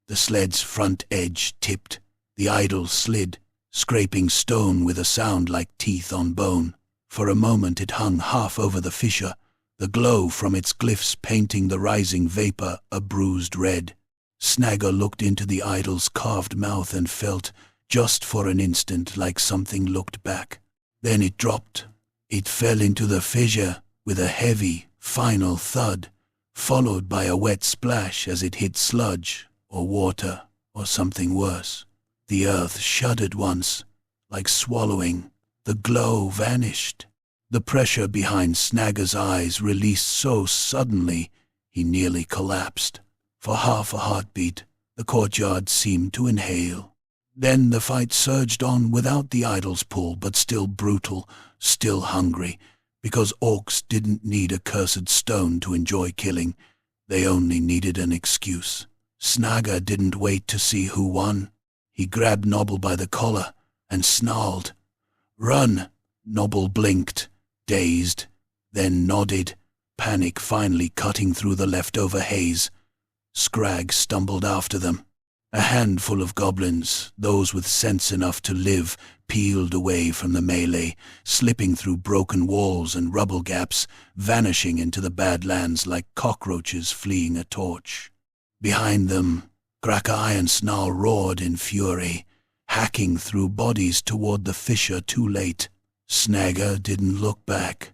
The sled's front edge tipped. The idol slid, scraping stone with a sound like teeth on bone. For a moment it hung half over the fissure, the glow from its glyphs painting the rising vapor a bruised red. Snagger looked into the idol's carved mouth and felt, just for an instant, like something looked back. Then it dropped. It fell into the fissure with a heavy, final thud, followed by a wet splash as it hit sludge or water or something worse. The earth shuddered once, like swallowing. The glow vanished. The pressure behind Snagger's eyes released so suddenly he nearly collapsed. For half a heartbeat, the courtyard seemed to inhale. Then the fight surged on without the idol's pull, but still brutal, still hungry, because orcs didn't need a cursed stone to enjoy killing. They only needed an excuse. Snagger didn't wait to see who won. He grabbed Nobble by the collar and snarled. "Run!" Nobble blinked, dazed, then nodded, panic finally cutting through the leftover haze. Scrag stumbled after them. A handful of goblins, those with sense enough to live, peeled away from the melee, slipping through broken walls and rubble gaps, vanishing into the badlands like cockroaches fleeing a torch. Behind them, Graka Ironsnarl roared in fury, hacking through bodies toward the fissure too late. Snagger didn't look back.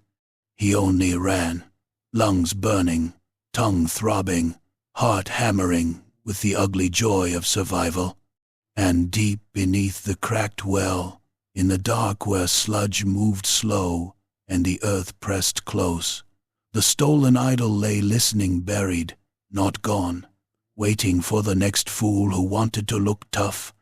He only ran, lungs burning, tongue throbbing, heart hammering with the ugly joy of survival. And deep beneath the cracked well, in the dark where sludge moved slow and the earth pressed close, the stolen idol lay listening, buried, not gone, waiting for the next fool who wanted to look tough,